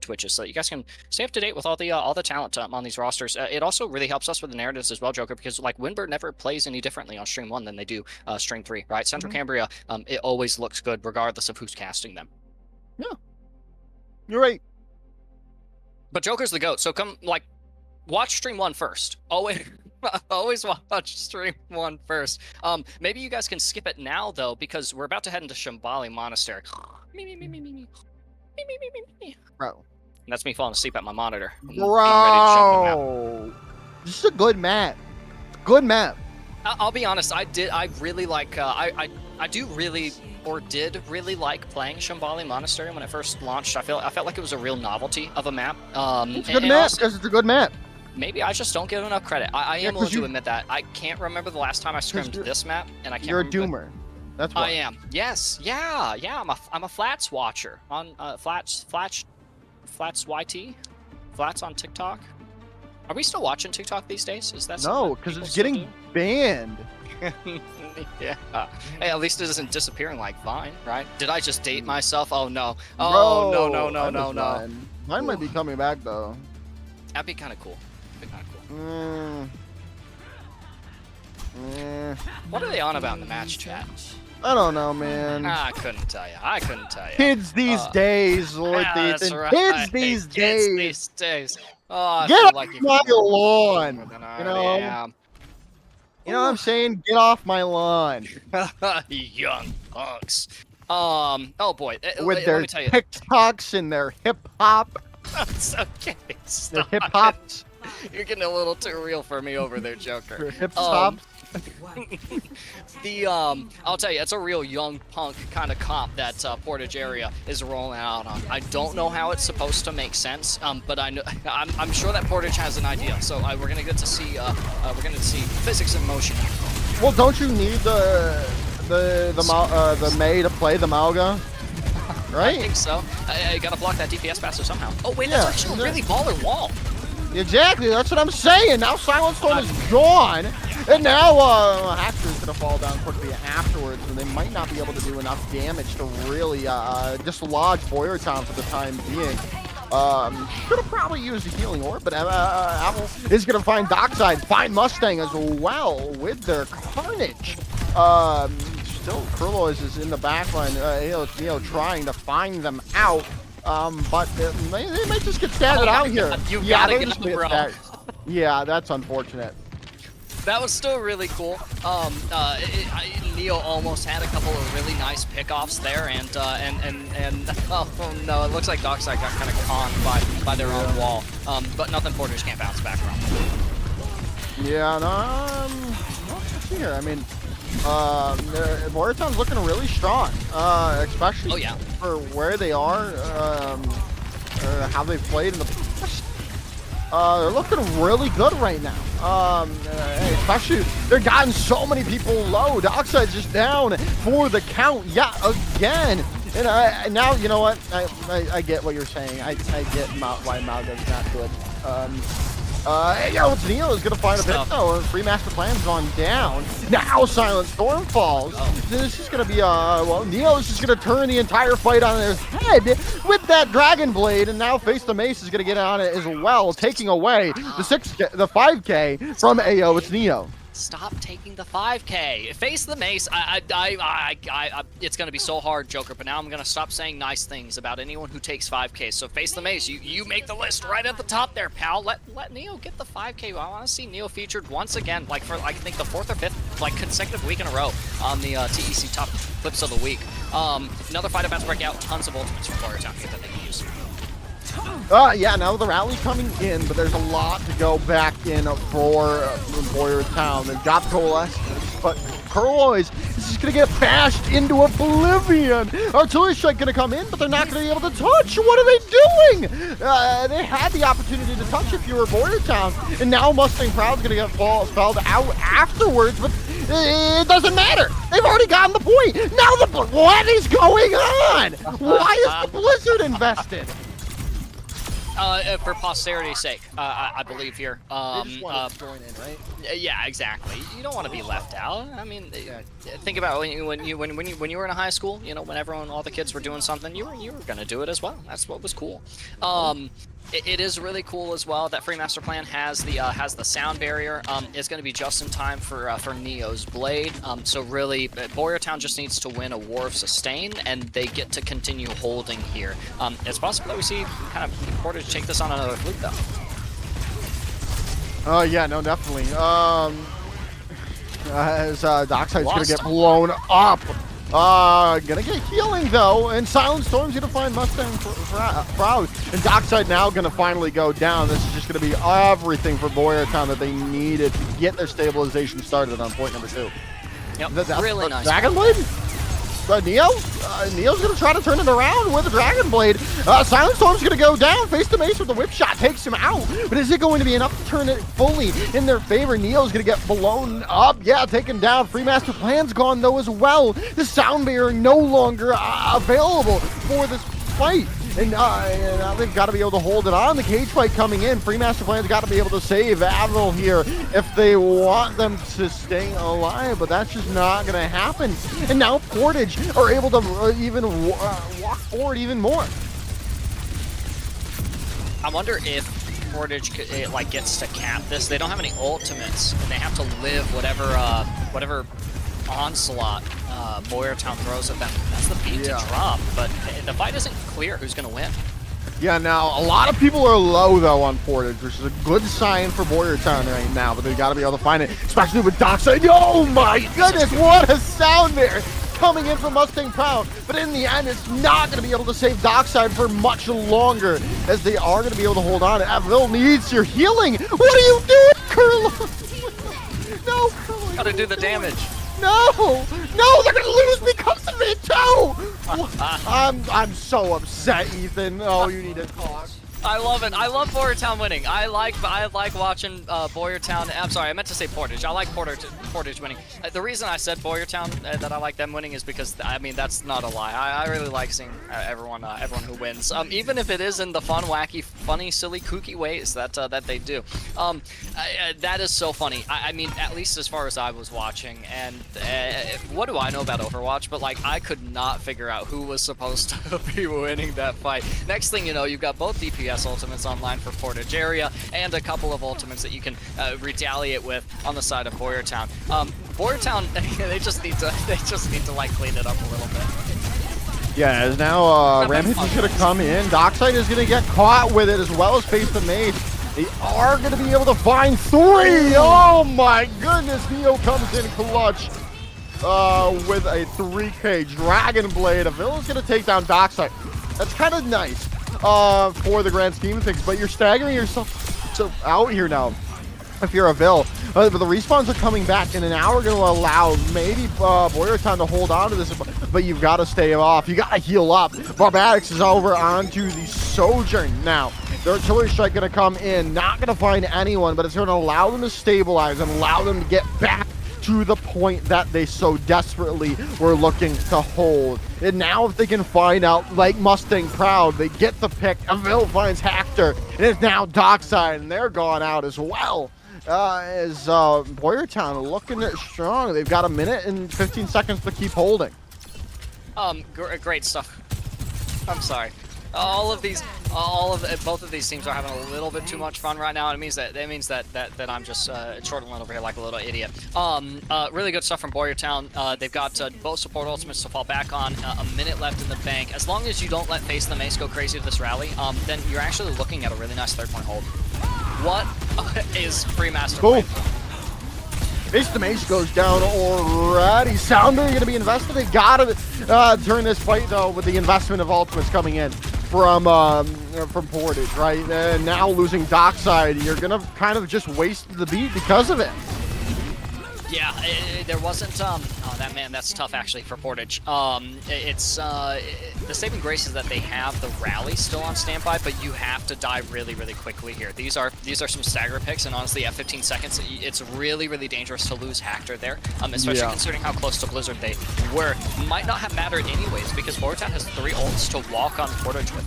Twitches, so that you guys can stay up to date with all the talent on these rosters. It also really helps us with the narratives as well, Joker, because like Winbird never plays any differently on stream 1 than they do stream 3, right? Central Cambria, it always looks good regardless of who's casting them. Yeah, you're right. But Joker's the GOAT, so come watch stream 1 first. Always watch stream 1 first. Maybe you guys can skip it now though, because we're about to head into Shambali Monastery. Bro. And that's me falling asleep at my monitor. Bro. This is a good map. Good map. I'll be honest, I really like I do really or did really like playing Shambali Monastery when it first launched. I felt like it was a real novelty of a map. It's a good map because it's a good map. Maybe I just don't give enough credit. I am willing to you- admit that. I can't remember the last time I scrimmed this map, and I can't You're a remember. doomer. That's why. I am. Yes. Yeah. I'm a Flats watcher on Flats YT, Flats on TikTok. Are we still watching TikTok these days? Is that No, because it's getting banned. yeah. Hey, at least it isn't disappearing like Vine, right? Did I just date myself? Oh no. Oh no. Mine might be coming back though. That'd be kind of cool. What are they on about in the match chat? I don't know, man. I couldn't tell you. Kids these days, Lord That's Ethan. right. Kids these Kids days. these days. Oh, I Get feel off like you my feel lawn. more than I You know? already am. You know what I'm saying? Get off my lawn. Young punks. Oh boy. With Let their me tell you. TikToks and their hip hop. It's okay. Their Stop hip it. hops. You're getting a little too real for me over there, Joker. Their hip hops. I'll tell you, it's a real young punk kind of comp that Portage area is rolling out on. I don't know how it's supposed to make sense, but I know I'm sure that Portage has an idea. So we're gonna get to see see physics in motion. Well, don't you need the May to play the Malga? I Right? think so. I gotta block that DPS faster somehow. Oh wait, that's actually a really baller wall. Exactly, that's what I'm saying. Now Silent Storm is gone, and now Haxor's gonna fall down quickly afterwards, and they might not be able to do enough damage to really dislodge Boyertown for the time being. Should have probably used a healing orb, but Apple is gonna find Dockside, find Mustang as well with their Carnage. Still, Kurlois is in the backline, trying to find them out. But they might just get standed out here. You gotta they get just them, bro. staggered. Yeah, that's unfortunate. That was still really cool. Neo almost had a couple of really nice pickoffs there, and oh no, it looks like Dockside got kind of conned by their own wall. But nothing Portage can't bounce back from. Yeah, no, let's see here. I mean, Boyertown's looking really strong, especially for where they are, how they've played in the past. They're looking really good right now. Especially, they've gotten so many people low. Dockside's just down for the count yet again. And now, you know what? I get what you're saying. I get why Malga's not good. Neo is going to find a pick, though. Free Master Plan's gone down. Now Silent Storm falls. This is going to be, Neo is just going to turn the entire fight on his head with that Dragon Blade, and now Face the Mace is going to get on it as well, taking away the 5K from AO. It's Neo. Stop taking the 5K. Face the Mace. It's gonna be so hard, Joker. But now I'm gonna stop saying nice things about anyone who takes 5K. So Face the Mace. You make the list right at the top there, pal. Let Neo get the 5K. I want to see Neo featured once again, like for I think the 4th or 5th consecutive week in a row on the TEC top clips of the week. Another fight about to break out. Tons of ultimates for Boyertown here that they can use. Yeah, now the rally coming in, but there's a lot to go back in for Boyertown. They've got Coalescence, but Kurlois is just going to get bashed into oblivion. Artillery Strike going to come in, but they're not going to be able to touch. What are they doing? They had the opportunity to touch if you were Boyertown, and now Mustang Proud's going to get spelled out afterwards, but it doesn't matter. They've already gotten the point. Now what is going on? Why is the Blizzard invested? For posterity's sake, I believe here. They just want to join in, right? Yeah, exactly. You don't want to be left out. I mean, think about when you were in high school. You know, when all the kids were doing something, you were gonna do it as well. That's what was cool. It is really cool as well that Free Master Plan has the sound barrier. It's going to be just in time for Neo's Blade. So really, Boyertown just needs to win a War of Sustain, and they get to continue holding here. It's possible that we see kind of Portage take this on another fluke, though. Oh yeah, no, definitely. As Dockside's gonna get blown up. Gonna get healing though, and Silent Storm's gonna find Mustang Proud, and Dockside now gonna finally go down. This is just gonna be everything for Boyertown that they needed to get their stabilization started on point number 2. Yep, That's really nice. Dragon Blade? Neo's gonna try to turn it around with a Dragon Blade. Silent Storm's gonna go down, face to mace with the whip shot, takes him out. But is it going to be enough to turn it fully in their favor? Neo's gonna get blown up, yeah, taken down. Free Master Plan's gone though as well. The Sound Barrier no longer available for this fight. And now they've got to be able to hold it on. The cage fight coming in. Free Master Plan's got to be able to save Avril here if they want them to stay alive, but that's just not going to happen. And now Portage are able to even walk forward even more. I wonder if Portage gets to cap this. They don't have any ultimates, and they have to live whatever onslaught Boyertown throws at them. That's the beat to drop, but the fight isn't clear who's going to win. Yeah, now a lot of people are low though on Portage, which is a good sign for Boyertown right now, but they've got to be able to find it, especially with Dockside. Oh my goodness, what a sound there coming in from Mustang Proud, but in the end it's not going to be able to save Dockside for much longer, as they are going to be able to hold on. Avril needs your healing. What are you doing, Curlo? No, Curlo. Gotta do the damage. No, they're gonna lose because of it too. I'm so upset, Ethan. Oh, you need to talk. I love it. I love Boyertown winning. I like watching Boyertown. I'm sorry, I meant to say Portage. I like Portage winning. The reason I said Boyertown that I like them winning is because I mean that's not a lie. I really like seeing everyone who wins, even if it is in the fun, wacky, funny, silly, kooky ways that they do. That is so funny. I mean, at least as far as I was watching, and what do I know about Overwatch? But like, I could not figure out who was supposed to be winning that fight. Next thing you know, you've got both DPS ultimates online for Portage area and a couple of ultimates that you can retaliate with on the side of Boyertown. Boyertown, they just need to like clean it up a little bit. Yeah, as now Rampage is gonna come in. Dockside is gonna get caught with it as well as face the mage. They are gonna be able to find three. Oh my goodness, Neo comes in clutch with a 3K Dragon Blade. Avil is gonna take down Dockside. That's kind of nice for the grand scheme of things, but you're staggering yourself so out here now if you're Avil. But the respawns are coming back, and now we're going to allow maybe Boyertown to hold on to this, but you've got to stay off. You got to heal up. Barbatics is over onto the Sojourn now. Their artillery strike going to come in, not going to find anyone, but it's going to allow them to stabilize and allow them to get back to the point that they so desperately were looking to hold. And now if they can find out, like Mustang Proud, they get the pick. Avil finds Hector, and it's now Dockside, and they're gone out as well. As Boyertown looking strong. They've got a minute and 15 seconds to keep holding. Great stuff. I'm sorry. Both of these teams are having a little bit too much fun right now. It means that I'm just chortling over here like a little idiot. Really good stuff from Boyertown. They've got both support ultimates to fall back on. A minute left in the bank. As long as you don't let Face the Mace go crazy to this rally, then you're actually looking at a really nice 3rd point hold. What is Free Master? Cool. Face the Mace goes down already. Sounder going to be invested. They got to turn this fight though with the investment of ultimates coming in from Portage, right? And now losing Dockside, you're going to kind of just waste the beat because of it. Yeah, there wasn't. That's tough actually for Portage. It's the saving grace is that they have the rally still on standby, but you have to die really, really quickly here. These are some stagger picks, and honestly, at 15 seconds, it's really, really dangerous to lose Hector there. Especially considering how close to Blizzard they were. Might not have mattered anyways because Boyertown has 3 ults to walk on Portage with.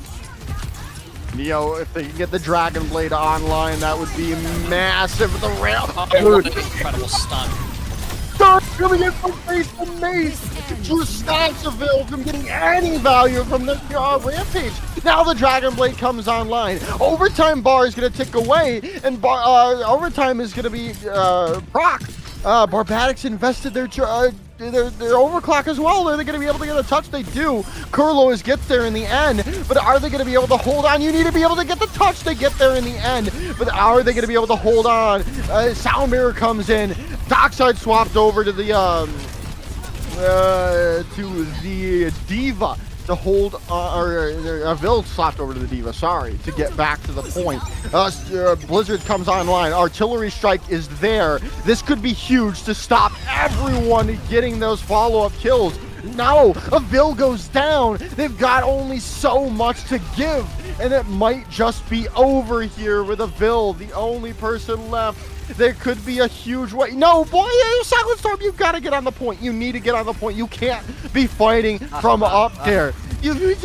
Neo, if they can get the Dragon Blade online, that would be massive. The rail. What an incredible stun. Coming in from Face the Mace to stop Seville from getting any value from the Rampage. Now the Dragon Blade comes online. Overtime bar is going to tick away, and overtime is going to be proc. Barbatics invested their overclock as well. Are they going to be able to get a touch? They do. Curlo is gets there in the end, but are they going to be able to hold on? You need to be able to get the touch. They get there in the end, but are they going to be able to hold on? Sound Mirror comes in. Dockside swapped over to the Diva to hold, Avil swapped over to the Diva, sorry, to get back to the point. Blizzard comes online. Artillery strike is there. This could be huge to stop everyone getting those follow-up kills. No, a Vil goes down. They've got only so much to give, and it might just be over here with a Vil, the only person left. There could be a huge way. No, boy, Silent Storm, you gotta get on the point. You need to get on the point. You can't be fighting from up there. Vil's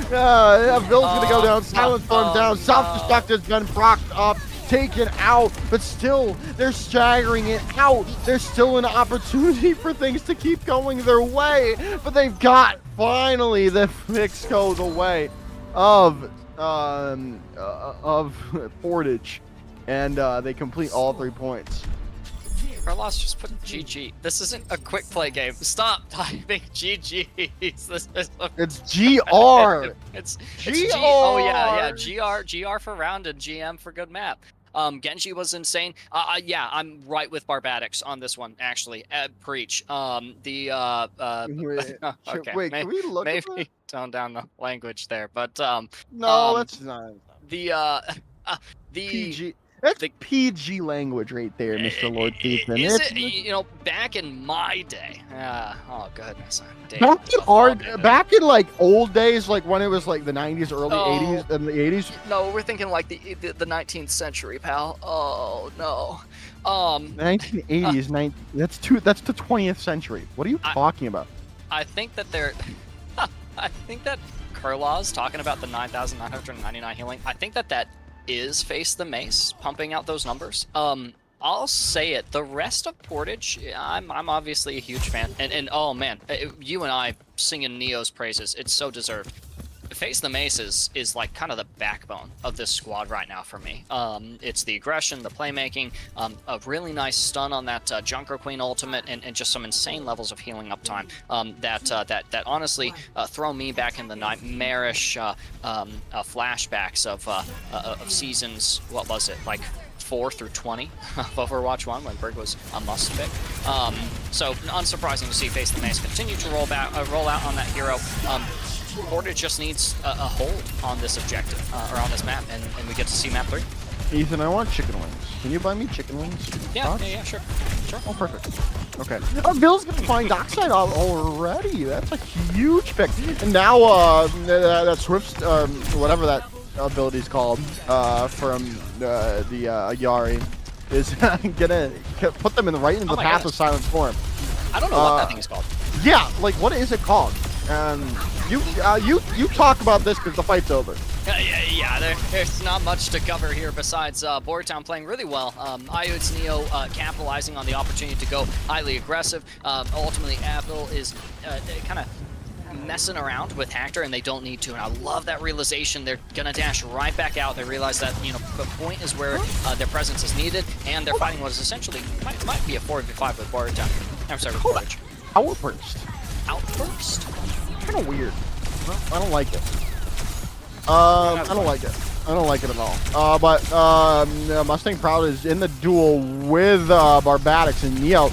gonna go down. Silent Storm down. Self-destruct has been procced up, taken out, but still, they're staggering it out. There's still an opportunity for things to keep going their way, but they've got finally the fix go the way of Portage. And they complete all 3 points. Carlos, just put GG. This isn't a quick play game. Stop typing GGs. This is It's GR. It's GR. Oh yeah, GR for round and GM for good map. Genji was insane. Yeah, I'm right with Barbatics on this one, actually. Preach. Wait, Okay, can we look at that? maybe tone down the language there, but No, that's not. the PG. That's PG language right there, Mr. Lord Thiefman. Is it, you know, back in my day? Oh goodness. Back in like old days, like when it was like the 90s, early 80s, and the 80s. No, we're thinking like the 19th century, pal. Oh no. 1980s, that's the 20th century. What are you talking about? I think that they're. I think that Kurlaw's talking about the 9,999 healing. I think that is Face the Mace pumping out those numbers. I'll say it. The rest of Portage, I'm obviously a huge fan, and oh man, you and I singing Neo's praises. It's so deserved. Face the Mace is like kind of the backbone of this squad right now for me. It's the aggression, the playmaking, a really nice stun on that Junker Queen ultimate, and just some insane levels of healing uptime that honestly throw me back in the nightmarish flashbacks of seasons. What was it, like 4 through 20 of Overwatch 1 when Brig was a must pick. So unsurprising to see Face the Mace continue to roll out on that hero. Portage just needs a hold on this objective, or on this map, and we get to see map 3. Ethan, I want chicken wings. Can you buy me chicken wings? Yeah, sure. Oh, perfect. Okay. Bill's gonna find Dockside already. That's a huge pick. And now, that Swift, whatever that ability's called, from the Yari, is gonna put them right into the path of Silent Storm. I don't know what that thing is called. Yeah, like what is it called? You talk about this because the fight's over. Yeah, there's not much to cover here besides Boyertown playing really well. IO's Neo capitalizing on the opportunity to go highly aggressive. Ultimately, Apple is kind of messing around with Hector, and they don't need to. And I love that realization. They're gonna dash right back out. They realize that, you know, the point is where their presence is needed, and they're fighting what is essentially might be a 4v5 with Boyertown. I'm sorry, with Portage. Outburst. Outburst? Kind of weird. I don't like it. I don't like it. I don't like it at all. But Mustang Proud is in the duel with Barbatics and Neo.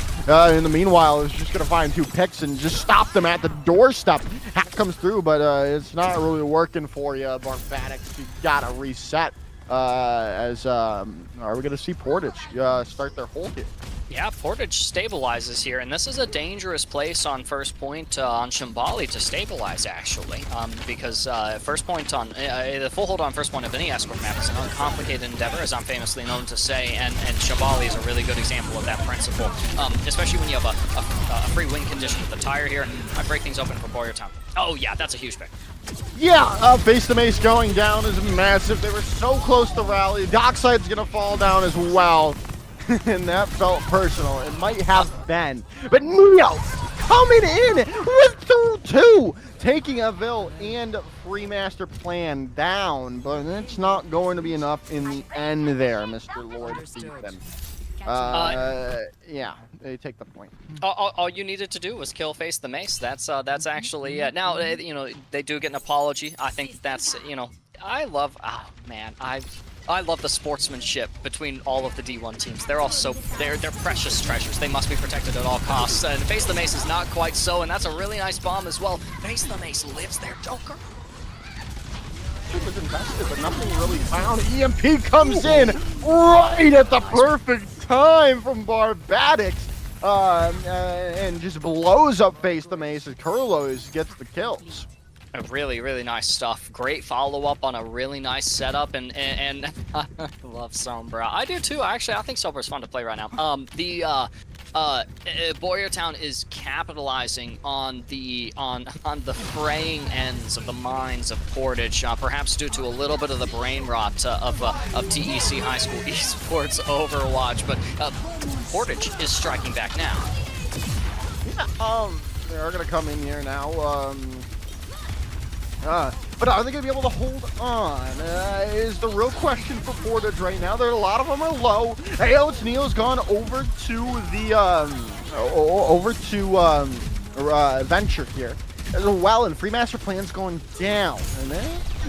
In the meanwhile, is just going to find 2 picks and just stop them at the doorstep. Hack comes through, but it's not really working for you, Barbatics. You got to reset. Are we going to see Portage start their hold here? Yeah, Portage stabilizes here, and this is a dangerous place on first point on Shambali to stabilize, actually, because first point on the full hold on first point of any escort map is an uncomplicated endeavor, as I'm famously known to say, and Shambali is a really good example of that principle, especially when you have a free win condition with the tire here. I break things open for Boyertown. Oh yeah, that's a huge pick. Yeah, Face the Mace going down is massive. They were so close to rally. Dockside's gonna fall down as well. And that felt personal. It might have been. But Neo coming in with 2-2, taking a Vil and Free Master Plan down. But it's not going to be enough in the end there, Mr. Lord Ethan. Yeah, they take the point. All you needed to do was kill Face the Mace. That's actually now you know, they do get an apology. I think that's, you know, I love the sportsmanship between all of the D1 teams. They're all they're precious treasures. They must be protected at all costs. And Face the Mace is not quite so, and that's a really nice bomb as well. Face the Mace lives their Joker. It was invested, but nothing really found. EMP comes in right at the perfect time from Barbatics. and just blows up face the mace as Kurlos gets the kills. Really, really nice stuff. Great follow-up on a really nice setup, and I love Sombra. I do too. Actually, I think Sombra's fun to play right now. Boyertown is capitalizing on the fraying ends of the minds of Portage, perhaps due to a little bit of the brain rot of TEC High School Esports Overwatch, but Portage is striking back now. Yeah, they're gonna come in here now. But are they going to be able to hold on? Is the real question for Portage right now. There, a lot of them are low. Hey, it's Neo's gone over to the Venture here as well, and Free Master Plan's going down. And I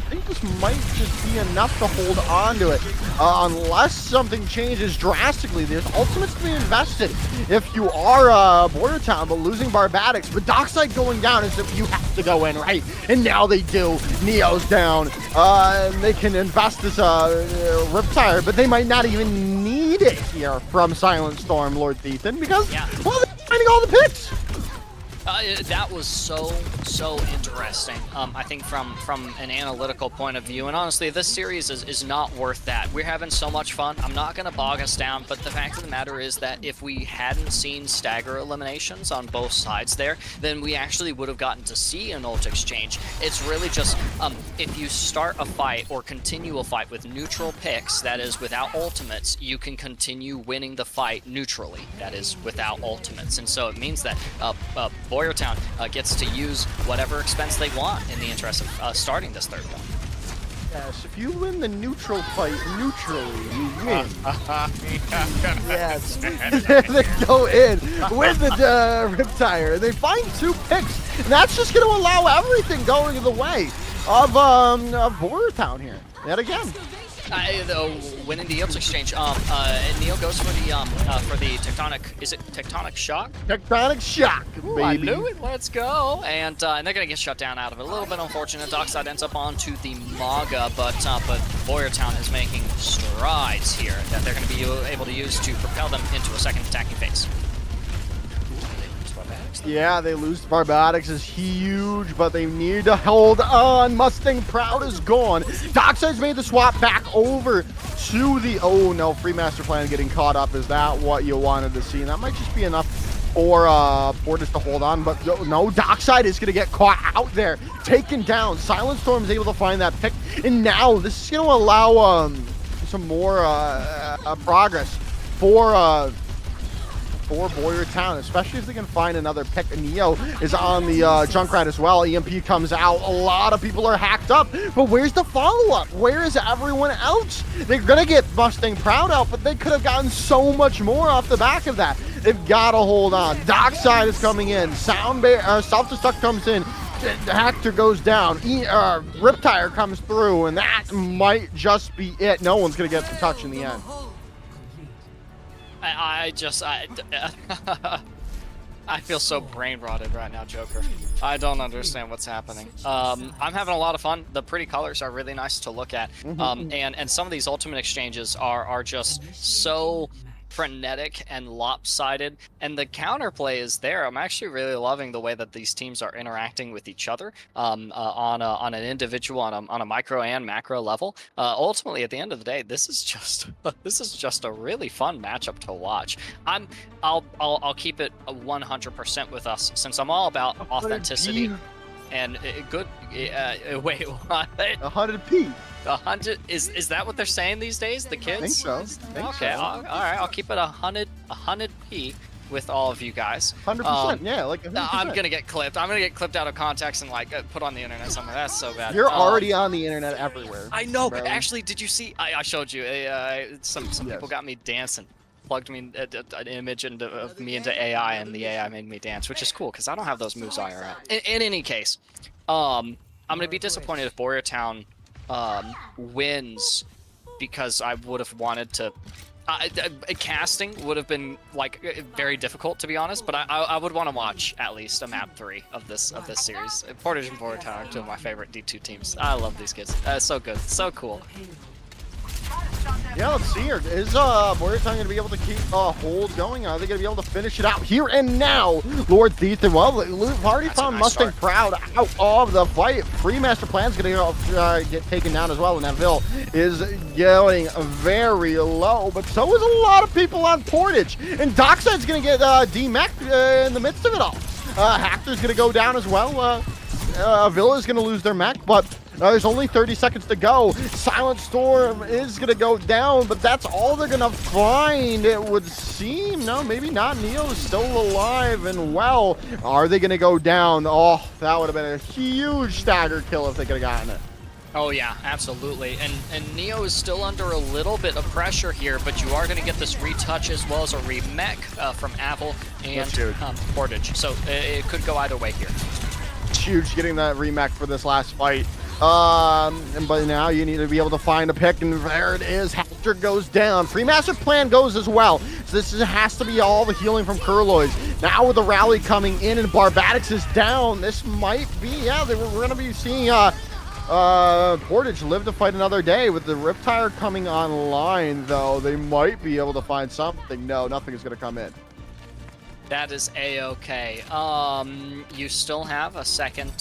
think this might just be enough to hold on to it, unless something changes drastically. There's ultimates to be invested if you are Boyertown, but losing Barbatics. But Dockside going down is if you have to go in, right? And now they do. Neo's down. They can invest this Riptire, but they might not even need it here from Silent Storm, Lord Thethan, because, well, they're finding all the picks. That was so interesting. I think from an analytical point of view, and honestly, this series is not worth that. We're having so much fun. I'm not going to bog us down, but the fact of the matter is that if we hadn't seen stagger eliminations on both sides there, then we actually would have gotten to see an ult exchange. It's really just if you start a fight or continue a fight with neutral picks, that is without ultimates, you can continue winning the fight neutrally, that is without ultimates. And so it means that Boyertown gets to use whatever expense they want in the interest of starting this third one. Yes, if you win the neutral fight neutrally, you win. Yes. They go in with the Riptire, and they find 2 picks, and that's just going to allow everything going the way of Boyertown here. Yet again. Winning the ult exchange. And Neil goes for the tectonic. Is it tectonic shock? Tectonic shock, baby. Ooh, I knew it. Let's go. And they're gonna get shut down out of it. A little bit unfortunate. Dockside ends up onto the Maga, but Boyertown is making strides here that they're gonna be able to use to propel them into a second attacking phase. Yeah, they lose Barbatics is huge, but they need to hold on. Mustang Proud is gone. Dockside's made the swap back over to the... Oh, no, Free Master Plan getting caught up. Is that what you wanted to see? And that might just be enough for Portage to hold on, but no, Dockside is going to get caught out there, taken down. Silent Storm is able to find that pick, and now this is going to allow some more progress for Boyertown, especially if they can find another pick. Neo is on the Junkrat as well. EMP comes out. A lot of people are hacked up, but where's the follow-up? Where is everyone else? They're going to get Mustang Proud out, but they could have gotten so much more off the back of that. They've got to hold on. Dockside is coming in. Self-destruct comes in. Hector goes down. Riptire comes through, and that might just be it. No one's going to get the touch in the end. I feel so brain rotted right now, Joker. I don't understand what's happening. I'm having a lot of fun. The pretty colors are really nice to look at. And some of these ultimate exchanges are just so frenetic and lopsided, and the counterplay is there. I'm actually really loving the way that these teams are interacting with each other on an individual, on a micro and macro level. Ultimately, at the end of the day, this is just a really fun matchup to watch. I'll keep it 100% with us, since I'm all about authenticity and good. Wait, what? 100p. 100 is that what they're saying these days? The kids? I think so. Okay, all right. I'll keep it 100p with all of you guys. 100%. Yeah, like 100%. I'm gonna get clipped. I'm gonna get clipped out of context and like put on the internet somewhere. That's so bad. You're already on the internet everywhere. I know, bro. But actually, did you see? I showed you. Some people got me dancing. Plugged me an image of me into AI, and the AI made me dance, which is cool because I don't have those moves IRL. In any case, I'm gonna be disappointed if Boyertown wins, because I would have wanted to. Casting would have been like very difficult, to be honest, but I would want to watch at least a map 3 of this series. Portage and Boyertown are two of my favorite D2 teams. I love these kids. So good, so cool. Yeah, let's see here. Is Boyertown going to be able to keep hold going? Are they going to be able to finish it out here and now? Lord Thiethan, well, we've already found nice Mustang start. Proud out of the fight. Free Master Plan's going to get taken down as well, and Neville is going very low, but so is a lot of people on Portage. And Dockside's going to get D-Mech in the midst of it all. Hactor's going to go down as well. Villa's going to lose their mech, but there's only 30 seconds to go. Silent Storm is going to go down, but that's all they're going to find, it would seem. No, maybe not. Neo's still alive and well. Are they going to go down? Oh, that would have been a huge stagger kill if they could have gotten it. Oh yeah, absolutely. And Neo is still under a little bit of pressure here, but you are going to get this retouch as well as a remech from Apple and Portage. So it could go either way here. It's huge getting that remech for this last fight. But now you need to be able to find a pick, and there it is. Hector goes down. Free Master Plan goes as well. So this has to be all the healing from Kurlois. Now with the rally coming in and Barbatics is down, this might be, yeah, we're going to be seeing Portage live to fight another day. With the Riptire coming online, though, they might be able to find something. No, nothing is going to come in. That is A-okay. You still have a second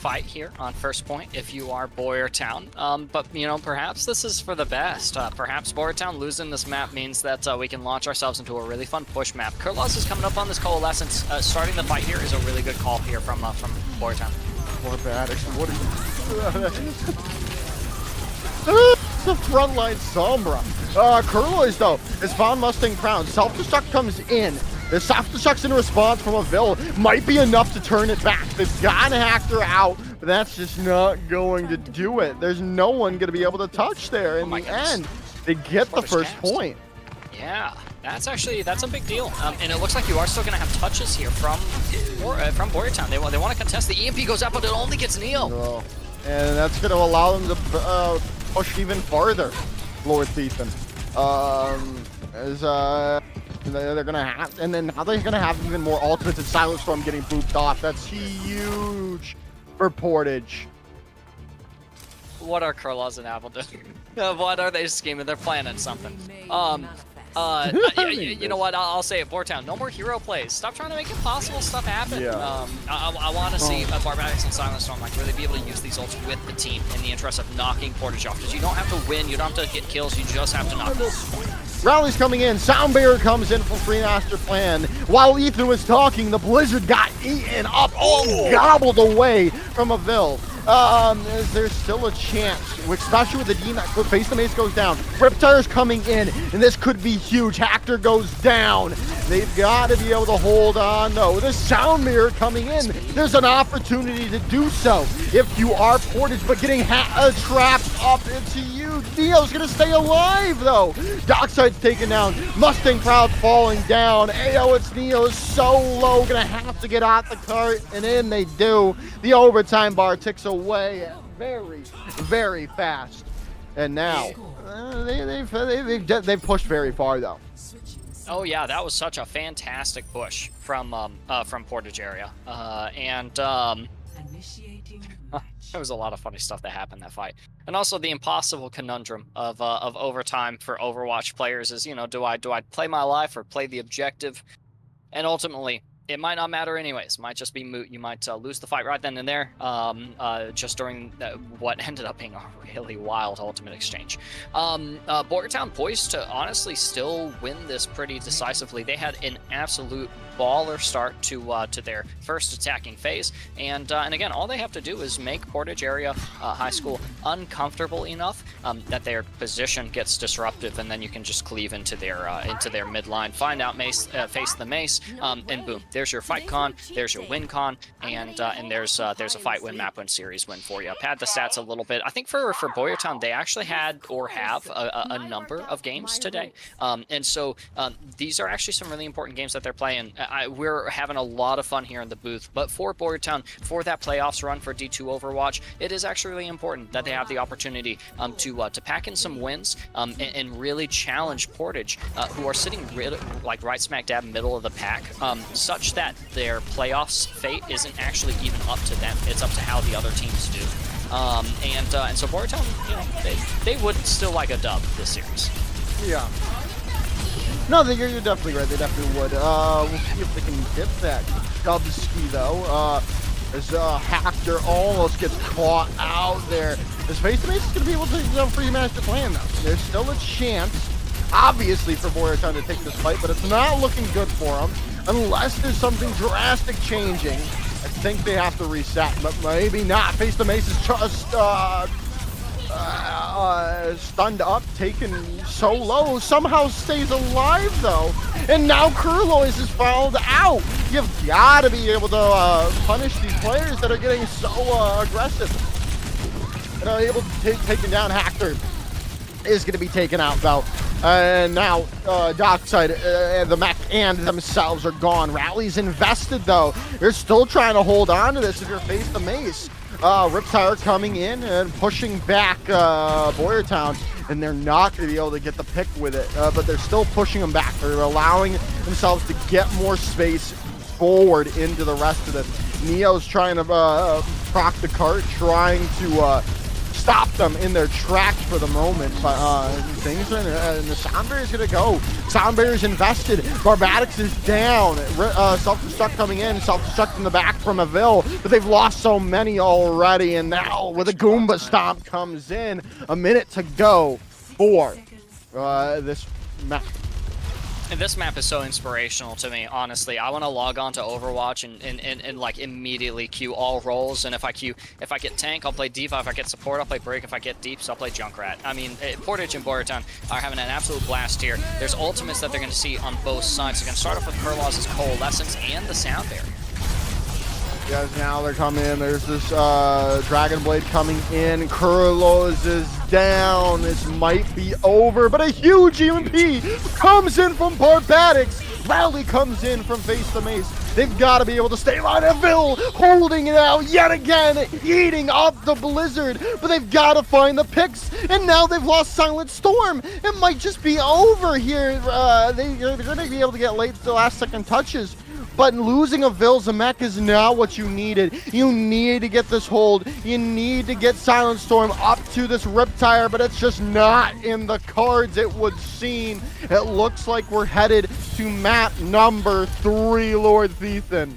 fight here on first point if you are Boyertown. But, you know, perhaps this is for the best. Perhaps Boyertown losing this map means that we can launch ourselves into a really fun push map. Kurlos is coming up on this Coalescence. Starting the fight here is a really good call here from Boyertown. Barbatics, what is the frontline Sombra. Kurlois, though, has found Mustang Crown. Self-destruct comes in. The self-destruct's in response from a Vil might be enough to turn it back. They've got Hactor out, but that's just not going to do it. There's no one going to be able to touch there in the end. They get the first point. Yeah, that's a big deal. And it looks like you are still going to have touches here from Boyertown. They want to contest. The EMP goes up, but it only gets Neo. Oh. And that's going to allow them to push even farther, Lord Thiethan. They're gonna have, and then now they're gonna have even more ultimates and Silent Storm getting booped off. That's huge for Portage. What are Kurlos and Apple doing? What are they scheming? They're planning something. You know what? I'll say it, Boyertown. No more hero plays. Stop trying to make impossible stuff happen. Yeah. I want to see Barbatics and Silent Storm like really be able to use these ults with the team in the interest of knocking Portage off. Because you don't have to win, you don't have to get kills, you just have to knock them. Rally's coming in. Soundbearer comes in from Free Master Plan. While Ethan was talking, the Blizzard got eaten up, gobbled away from a Vil. There's still a chance, especially with the D-Mac. Face the Mace goes down. Riptire's coming in, and this could be huge. Hactor goes down. They've got to be able to hold on, though. With the Sound Mirror coming in, there's an opportunity to do so. If you are Portage, but getting trapped up into you. Neo's going to stay alive, though. Dockside's taken down. Mustang Proud falling down. Ayo, it's Neo is so low. Going to have to get out the cart, and in they do. The overtime bar ticks away very, very fast. And now, they've pushed very far, though. Oh yeah, that was such a fantastic push from Portage area, there was a lot of funny stuff that happened in that fight. And also the impossible conundrum of overtime for Overwatch players is, you know, do I play my life or play the objective? And ultimately, it might not matter anyways. It might just be moot. You might lose the fight right then and there, just during what ended up being a really wild ultimate exchange. Boyertown poised to honestly still win this pretty decisively. They had an absolute baller start to their first attacking phase, and again, all they have to do is make Portage Area High School uncomfortable enough that their position gets disruptive, and then you can just cleave into their midline, find out Mace, face the Mace, and boom. There's your fight con, there's your win con, and there's a fight win, map win, series win for you. Pad the stats a little bit. I think for Boyertown, they actually had or have a number of games today, and so these are actually some really important games that they're playing. We're having a lot of fun here in the booth, but for Boyertown, for that playoffs run for D2 Overwatch, it is actually really important that they have the opportunity to pack in some wins and really challenge Portage, who are sitting like right smack dab middle of the pack, such that their playoffs fate isn't actually even up to them. It's up to how the other teams do. And so Boyertown, you know, they would still like a dub this series. Yeah. No, you're definitely right. They definitely would. We'll see if they can get that Dubsky, though. As Hector almost gets caught out there. Is Face to Mace going to be able to free match the plan, though? There's still a chance, obviously, for Boyertown to take this fight, but it's not looking good for them. Unless there's something drastic changing, I think they have to reset, but maybe not. Face to Mace is just stunned up, taken so low, somehow stays alive though, and now Kurlois is fouled out. You've got to be able to punish these players that are getting so aggressive and are able to taking down. Hector is going to be taken out though, and now Dockside, the mech and themselves are gone. Rally's invested though. They're still trying to hold on to this if you're Face the Mace. Riptire coming in and pushing back Boyertown, and they're not going to be able to get the pick with it, but they're still pushing them back. They're allowing themselves to get more space forward into the rest of this. Neo's trying to proc the cart, trying to stop them in their tracks for the moment, but things are and the sound barrier's gonna go. Sound barrier's invested. Barbatics is down. Self-destruct coming in. Self-destruct in the back from Avil, but they've lost so many already, and now with a Goomba Stomp comes in. A minute to go for this match. And this map is so inspirational to me, honestly. I want to log on to Overwatch and like immediately queue all roles. And if I get tank, I'll play D.Va. If I get support, I'll play Break. If I get deeps, I'll play Junkrat. I mean, Portage and Boyertown are having an absolute blast here. There's ultimates that they're going to see on both sides. They're going to start off with Kurlois' Coalescence and the Sound Barrier. Guys, now they're coming in. There's this Dragon Blade coming in. Kurlois is down. This might be over, but a huge EMP comes in from Barbatics. Rally comes in from Face the Mace. They've got to be able to stay alive. Evil holding it out yet again, eating up the Blizzard, but they've got to find the picks, and now they've lost Silent Storm. It might just be over here. They're going to be able to get the last second touches. But losing a Vilzamek is not what you needed. You need to get this hold. You need to get Silent Storm up to this Riptire, but it's just not in the cards, it would seem. It looks like we're headed to map number 3, Lord Thethan.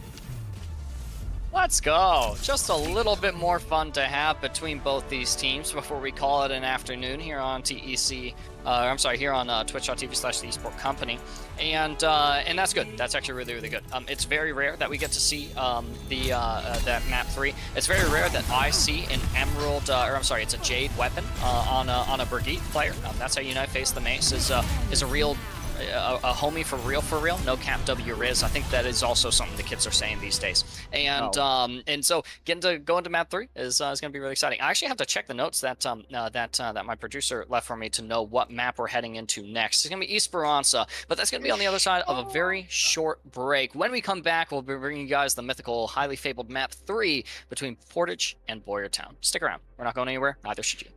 Let's go. Just a little bit more fun to have between both these teams before we call it an afternoon here on TEC. I'm sorry, here on twitch.tv/theesport company. And that's good. That's actually really, really good. It's very rare that we get to see that map 3. It's very rare that I see an emerald, it's a jade weapon on a Brigitte player. That's how you know Face the Mace is a real a homie for real, no cap W Riz. I think that is also something the kids are saying these days. And and so going to map 3 is going to be really exciting. I actually have to check the notes that my producer left for me to know what map we're heading into next. It's going to be Esperanza, but that's going to be on the other side of a very short break. When we come back, we'll be bringing you guys the mythical, highly fabled map 3 between Portage and Boyertown. Stick around. We're not going anywhere. Neither should you.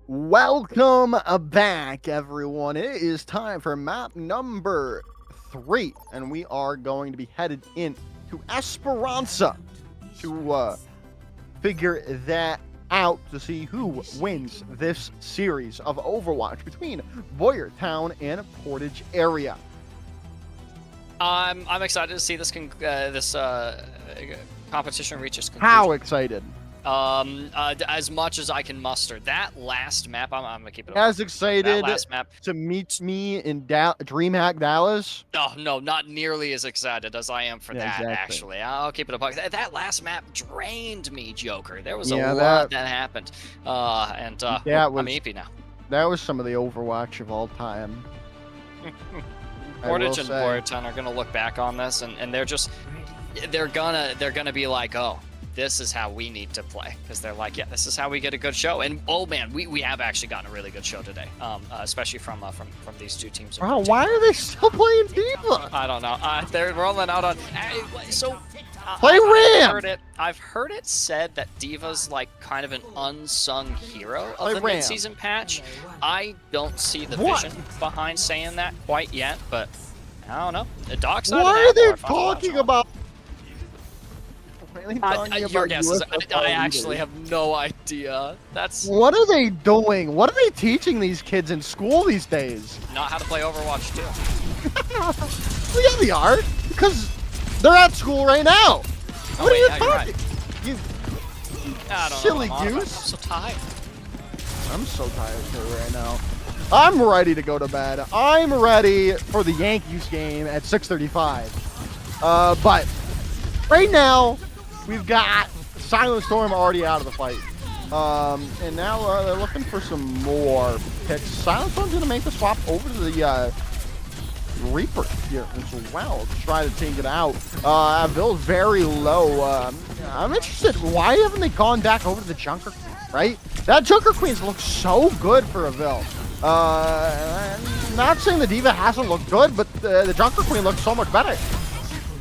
Welcome back, everyone. It is time for map number 3, and we are going to be headed in to Esperanza to figure that out to see who wins this series of Overwatch between Boyertown and Portage area. I'm excited to see this competition reach its conclusion. How excited? As much as I can muster. That last map, I'm gonna keep it. As excited that last map to meet me in DreamHack Dallas. Oh no, not nearly as excited as I am for that. Exactly. Actually, I'll keep it a buck. That last map drained me, Joker. There was a Yeah, lot that happened. I'm EP now. That was some of the Overwatch of all time. Portage and Boyertown are gonna look back on this, and they're gonna be like, oh, this is how we need to play, because they're like, yeah, this is how we get a good show. And oh man, we have actually gotten a really good show today, especially from these two teams. Wow, why are they still playing D.Va? I don't know. They're rolling out on. Play Ram. I've heard it said that D.Va's like kind of an unsung hero of the Ram. mid-season patch. I don't see the vision behind saying that quite yet, but I don't know. The dark side. Why are they talking about? Your guess is I actually have no idea. What are they doing? What are they teaching these kids in school these days? Not how to play Overwatch 2. Well, yeah, they are, because they're at school right now. What are you talking? Right. You I don't silly know, goose. I'm so tired. I'm so tired too right now. I'm ready to go to bed. I'm ready for the Yankees game at 6:35. But right now, we've got Silent Storm already out of the fight. And now they're looking for some more picks. Silent Storm's going to make the swap over to the Reaper here as well to try to take it out. Aville's very low. I'm interested. Why haven't they gone back over to the Junker Queen, right? That Junker Queen's looks so good for Aville. I'm not saying the D.Va hasn't looked good, but the Junker Queen looks so much better.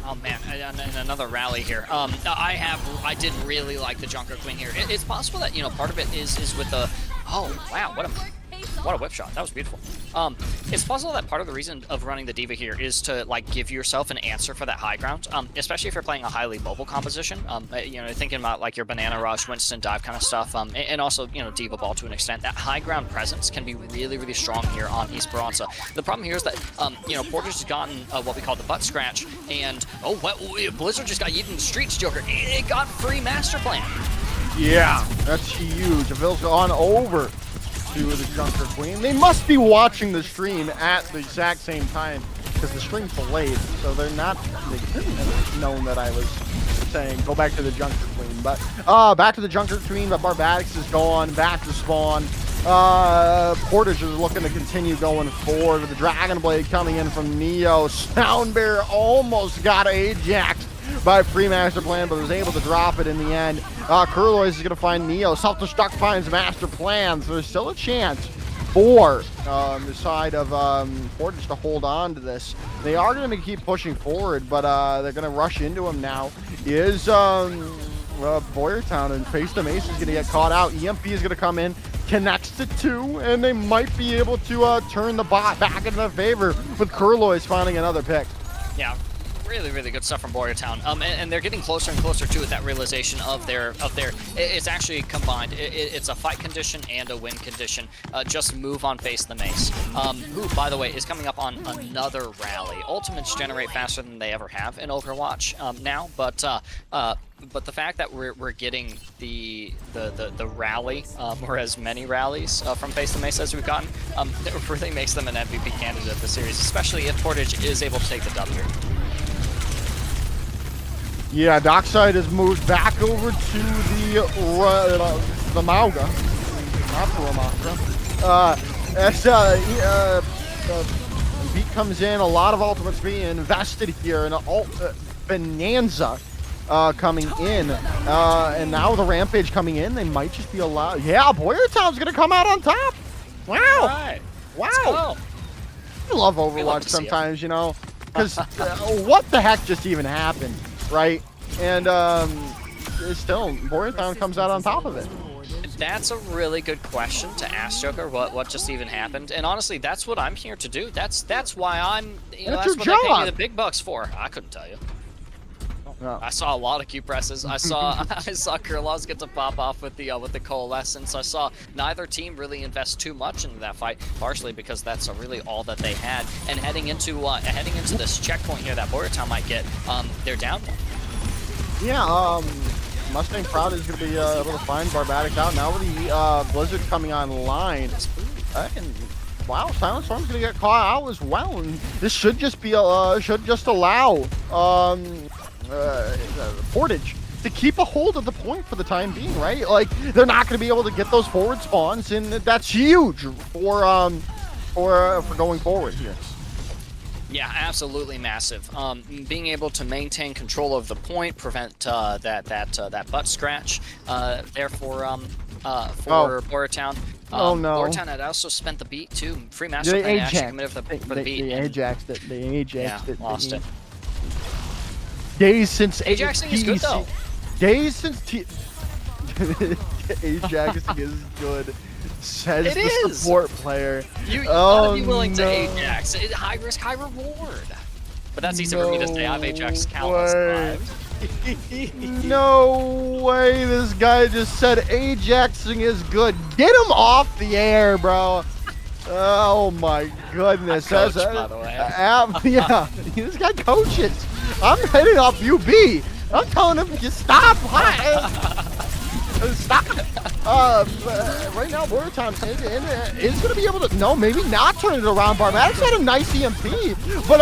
Oh man, and another rally here. I did really like the Junker Queen here. It's possible that part of it is with the. Oh wow, what a whip shot. That was beautiful. It's possible that part of the reason of running the D.Va here is to like give yourself an answer for that high ground, especially if you're playing a highly mobile composition. Thinking about like your Banana Rush, Winston Dive kind of stuff, and also D.Va Ball to an extent. That high ground presence can be really, really strong here on Esperanza. The problem here is that Portage has gotten what we call the butt scratch, and Blizzard just got yeeted in the streets, Joker. It got free master plan. Yeah, that's huge. Aville's gone over to the Junker Queen. They must be watching the stream at the exact same time because the stream's delayed, so they couldn't have known that I was saying go back to the Junker Queen. But back to the Junker Queen, but Barbatics is gone back to spawn. Portage is looking to continue going forward with the Dragon Blade coming in from Neo. Soundbear almost got Ajaxed by pre-master plan, but was able to drop it in the end. Kurlois is going to find Neo. Self-destruct finds master plan, so there's still a chance for the side of Portage to hold on to this. They are going to keep pushing forward, but they're going to rush into him now. Is Boyertown, and Face the Mace is going to get caught out. EMP is going to come in, connects to 2, and they might be able to turn the bot back into their favor with Kurlois finding another pick. Yeah. Really, really good stuff from Boyertown. And they're getting closer and closer to it, that realization of their it's actually combined. It's a fight condition and a win condition. Just move on Face the Mace. Who, by the way, is coming up on another rally. Ultimates generate faster than they ever have in Overwatch now, but the fact that we're getting the rally, or as many rallies from Face the Mace as we've gotten, it really makes them an MVP candidate of the series, especially if Portage is able to take the W. Yeah, Dockside has moved back over to the Mauga, not the Ramatra. As beat comes in, a lot of ultimates being invested here, and Bonanza coming in, and now the Rampage coming in. They might just be allowed. Yeah, Boyertown's gonna come out on top. Wow! All right. Wow! I love Overwatch sometimes, because what the heck just even happened? Right, and still Boyertown comes out on top of it. That's a really good question to ask, Joker. What just even happened? And honestly, that's what I'm here to do. That's why I'm. That's That's your what they pay job. me the big bucks for. I couldn't tell you. No. I saw a lot of Q presses. I saw Kurlovs get to pop off with the coalescence. I saw neither team really invest too much into that fight, partially because that's really all that they had. And heading into this checkpoint here that Boyertown might get, they're down. Yeah, Mustang Proud is going to be able to find Barbadic out. Now with the Blizzard coming online, wow, Silent Storm's going to get caught out as well. And this should just be should just allow Portage to keep a hold of the point for the time being, right? Like, they're not going to be able to get those forward spawns, and that's huge for going forward here. Yeah, absolutely massive. Being able to maintain control of the point, prevent that butt scratch. Therefore, for Boyertown. Oh no! Boyertown had also spent the beat too. Free Master Plan actually committed for the beat. They Ajaxed it. They Ajaxed it. Lost it. Days since Ajaxing is good though. Days since Ajaxing is good. Says it the is. Support player. You gotta be willing to Ajax. High risk, high reward. But that's easy for me to say. I've Ajaxed countless times. No way! This guy just said Ajaxing is good. Get him off the air, bro. Oh my goodness! By the way. Yeah, this guy coaches. I'm heading off UB. I'm telling him just stop. Stop. Right now, Boyertown is going to be able to, no, maybe not turn it around. Barbadic's had a nice EMP, but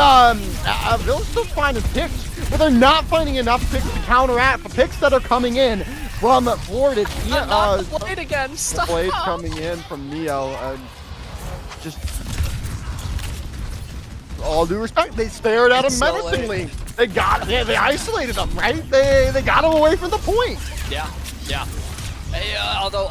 Ville's still finding picks, but they're not finding enough picks to counteract the picks that are coming in from Florida. Not the blade again. Stop. The blade coming in from Neo. Just all due respect, they stared at him menacingly. They isolated him, right? They got him away from the point. Yeah. Although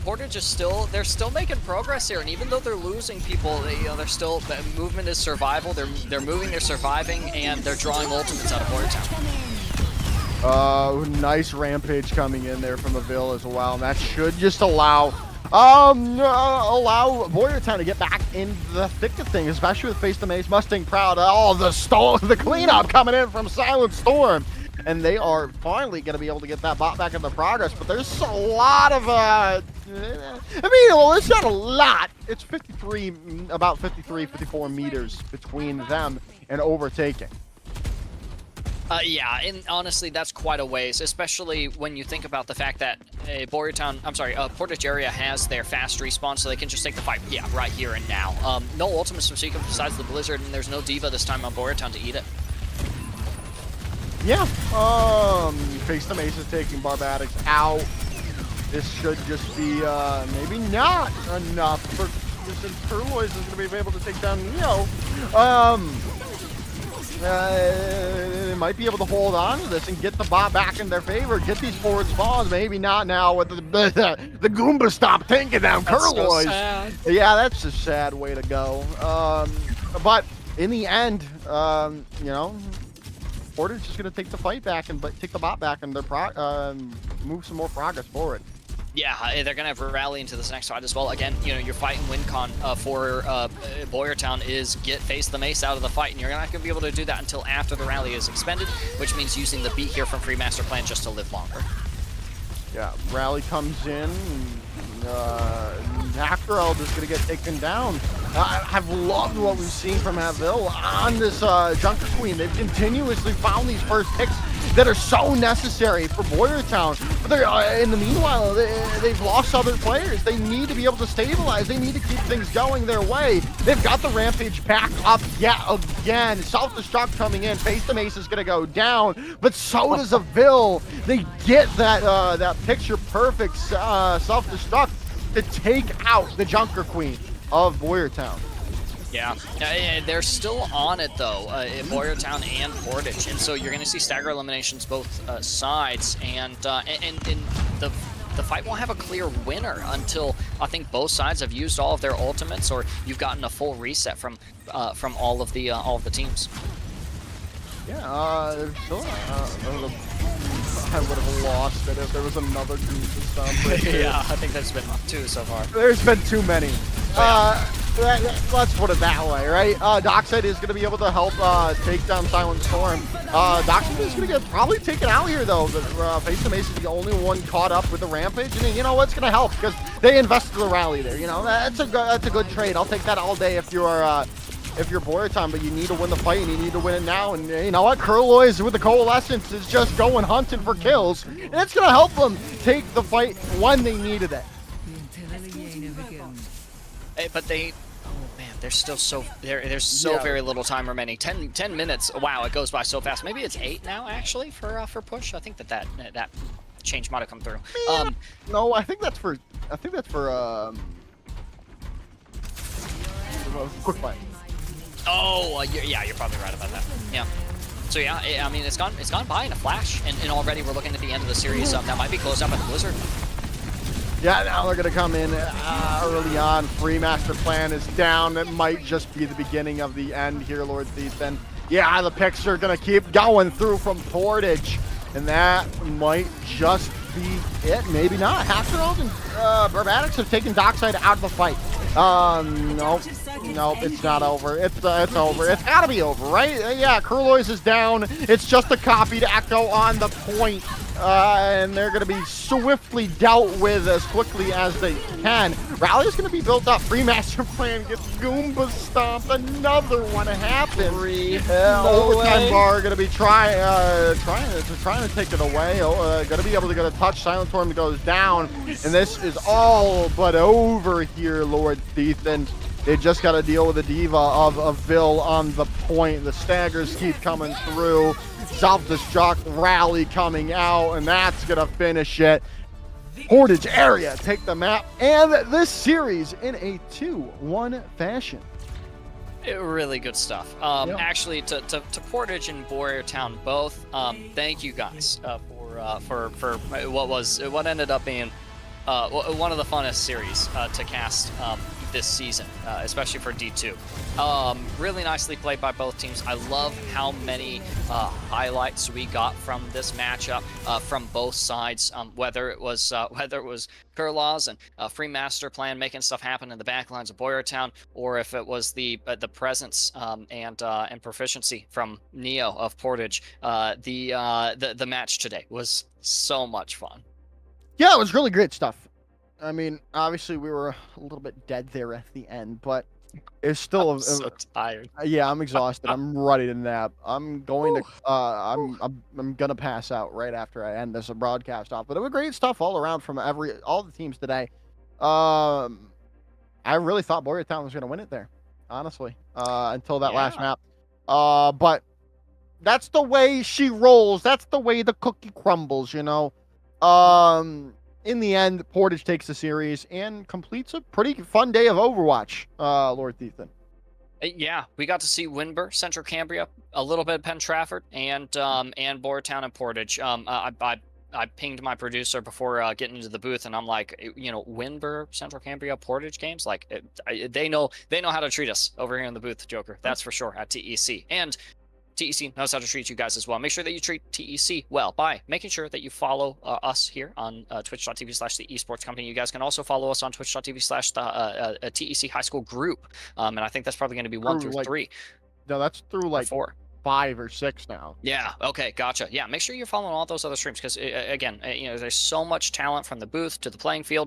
Portage is they're still making progress here, and even though they're losing people, they're still, movement is survival. They're moving, they're surviving, and they're drawing ultimates out of Boyertown. Nice rampage coming in there from Avil as well, and that should just allow Boyertown to get back in the thick of things, especially with Face the Maze, Mustang Proud, the cleanup coming in from Silent Storm. And they are finally going to be able to get that bot back into progress, but there's a lot of, it's not a lot. It's 54 meters between them and overtaking. Yeah, and honestly, that's quite a ways, especially when you think about the fact that Portage area has their fast respawn, so they can just take the fight, right here and now. No ultimates from Seeker besides the Blizzard, and there's no Diva this time on Boyertown to eat it. Yeah, Face the Mace is taking Barbadics out. This should just be, maybe not enough for Turlois is going to be able to take down Neo. They might be able to hold on to this and get the bot back in their favor, get these forward spawns. Maybe not now with the Goomba stop tanking down Turlois. So sad. Yeah, that's a sad way to go. But in the end, Portage is going to take the fight back and take the bot back and move some more progress forward. Yeah, they're going to have a rally into this next fight as well. Again, your fight and win con for Boyertown is get Face the Mace out of the fight, and you're not going to be able to do that until after the rally is expended, which means using the beat here from Free Master Plan just to live longer. Yeah, rally comes in. Hackgirl is going to get taken down. I've loved what we've seen from Avil on this Junker Queen. They've continuously found these first picks that are so necessary for Boyertown. But they're, in the meanwhile, they've lost other players. They need to be able to stabilize. They need to keep things going their way. They've got the Rampage back up yet again. Self-destruct coming in. Face the Mace is going to go down, but so does Avil. They get that picture-perfect self-destruct to take out the Junker Queen of Boyertown. Yeah, they're still on it though, Boyertown and Portage, and so you're going to see stagger eliminations both sides, and the fight won't have a clear winner until I think both sides have used all of their ultimates, or you've gotten a full reset from all of the teams. Yeah, there's still I would have lost it if there was another group of stuff. Right there. Yeah, I think there's been 2 so far. There's been too many. Let's put it that way, right? Dockside is going to be able to help take down Silent Storm. Dockside is going to get probably taken out here, though. Face to Mace is the only one caught up with the Rampage, and you know what's going to help because they invested the rally there. You know, that's a good trade. I'll take that all day if you're Boyer Time, but you need to win the fight and you need to win it now. And you know what? Curloys with the Coalescence is just going hunting for kills, and it's going to help them take the fight when they needed it. Hey, but they, oh man, there's still there's so very little time remaining. 10 minutes. Wow, it goes by so fast. Maybe it's 8 now actually for push. I think that change might have come through. No, I think that's for quick fight. Oh, yeah, you're probably right about that. Yeah. So yeah, I mean, it's gone by in a flash, and already we're looking at the end of the series. That might be closed up by the Blizzard. Yeah, now they're going to come in early on. Free Master Plan is down. That might just be the beginning of the end here, Lord Thief. And yeah, the picks are going to keep going through from Portage. And that might just be it. Maybe not. Hackworld and Barbatics have taken Dockside out of the fight. Nope, it's not over. It's over. It's got to be over, right? Yeah, Curloys is down. It's just a copy to Echo on the point. And they're going to be swiftly dealt with as quickly as they can. Rally is going to be built up. Free Master Plan gets Goomba stomped. Another one happens. Overtime bar going to be trying to take it away. Going to be able to get a touch. Silent Storm goes down, and this is all but over here, Lord Thief. And they just got to deal with the diva of Vil on the point. The staggers keep coming through. Self-destruct rally coming out, and that's gonna finish it. Portage area take the map and this series in a 2-1 fashion. Really good stuff. Actually, to Portage and Boyertown both, thank you guys for what ended up being one of the funnest series to cast this season, especially for D2. Really nicely played by both teams. I love how many highlights we got from this matchup from both sides. Whether it was Kurlaws and Free Master Plan making stuff happen in the backlines of Boyertown, or if it was the presence and proficiency from Neo of Portage. The match today was so much fun. Yeah, it was really great stuff. I mean, obviously we were a little bit dead there at the end, but it's still I'm so tired. Yeah, I'm exhausted. I'm ready to nap. I'm going to I'm gonna pass out right after I end this broadcast off. But it was great stuff all around from all the teams today. I really thought Boyertown was gonna win it there, honestly, until that last map. But that's the way she rolls. That's the way the cookie crumbles, you know. In the end, Portage takes the series and completes a pretty fun day of Overwatch, Lord Ethan. Yeah, we got to see Winburn, Central Cambria, a little bit of Penn Trafford, and Boyertown and Portage. I pinged my producer before getting into the booth, and I'm like, you know, Winburn, Central Cambria, Portage games, like they know how to treat us over here in the booth, Joker. That's for sure at TEC. And TEC knows how to treat you guys as well. Make sure that you treat TEC well by making sure that you follow us here on twitch.tv/the Esports Company. You guys can also follow us on twitch.tv/the TEC High School Group. And I think that's probably going to be 1 through 3. No, that's through like 4. 5 or 6 now. Yeah. Okay. Gotcha. Yeah. Make sure you're following all those other streams because, again, you know, there's so much talent from the booth to the playing field.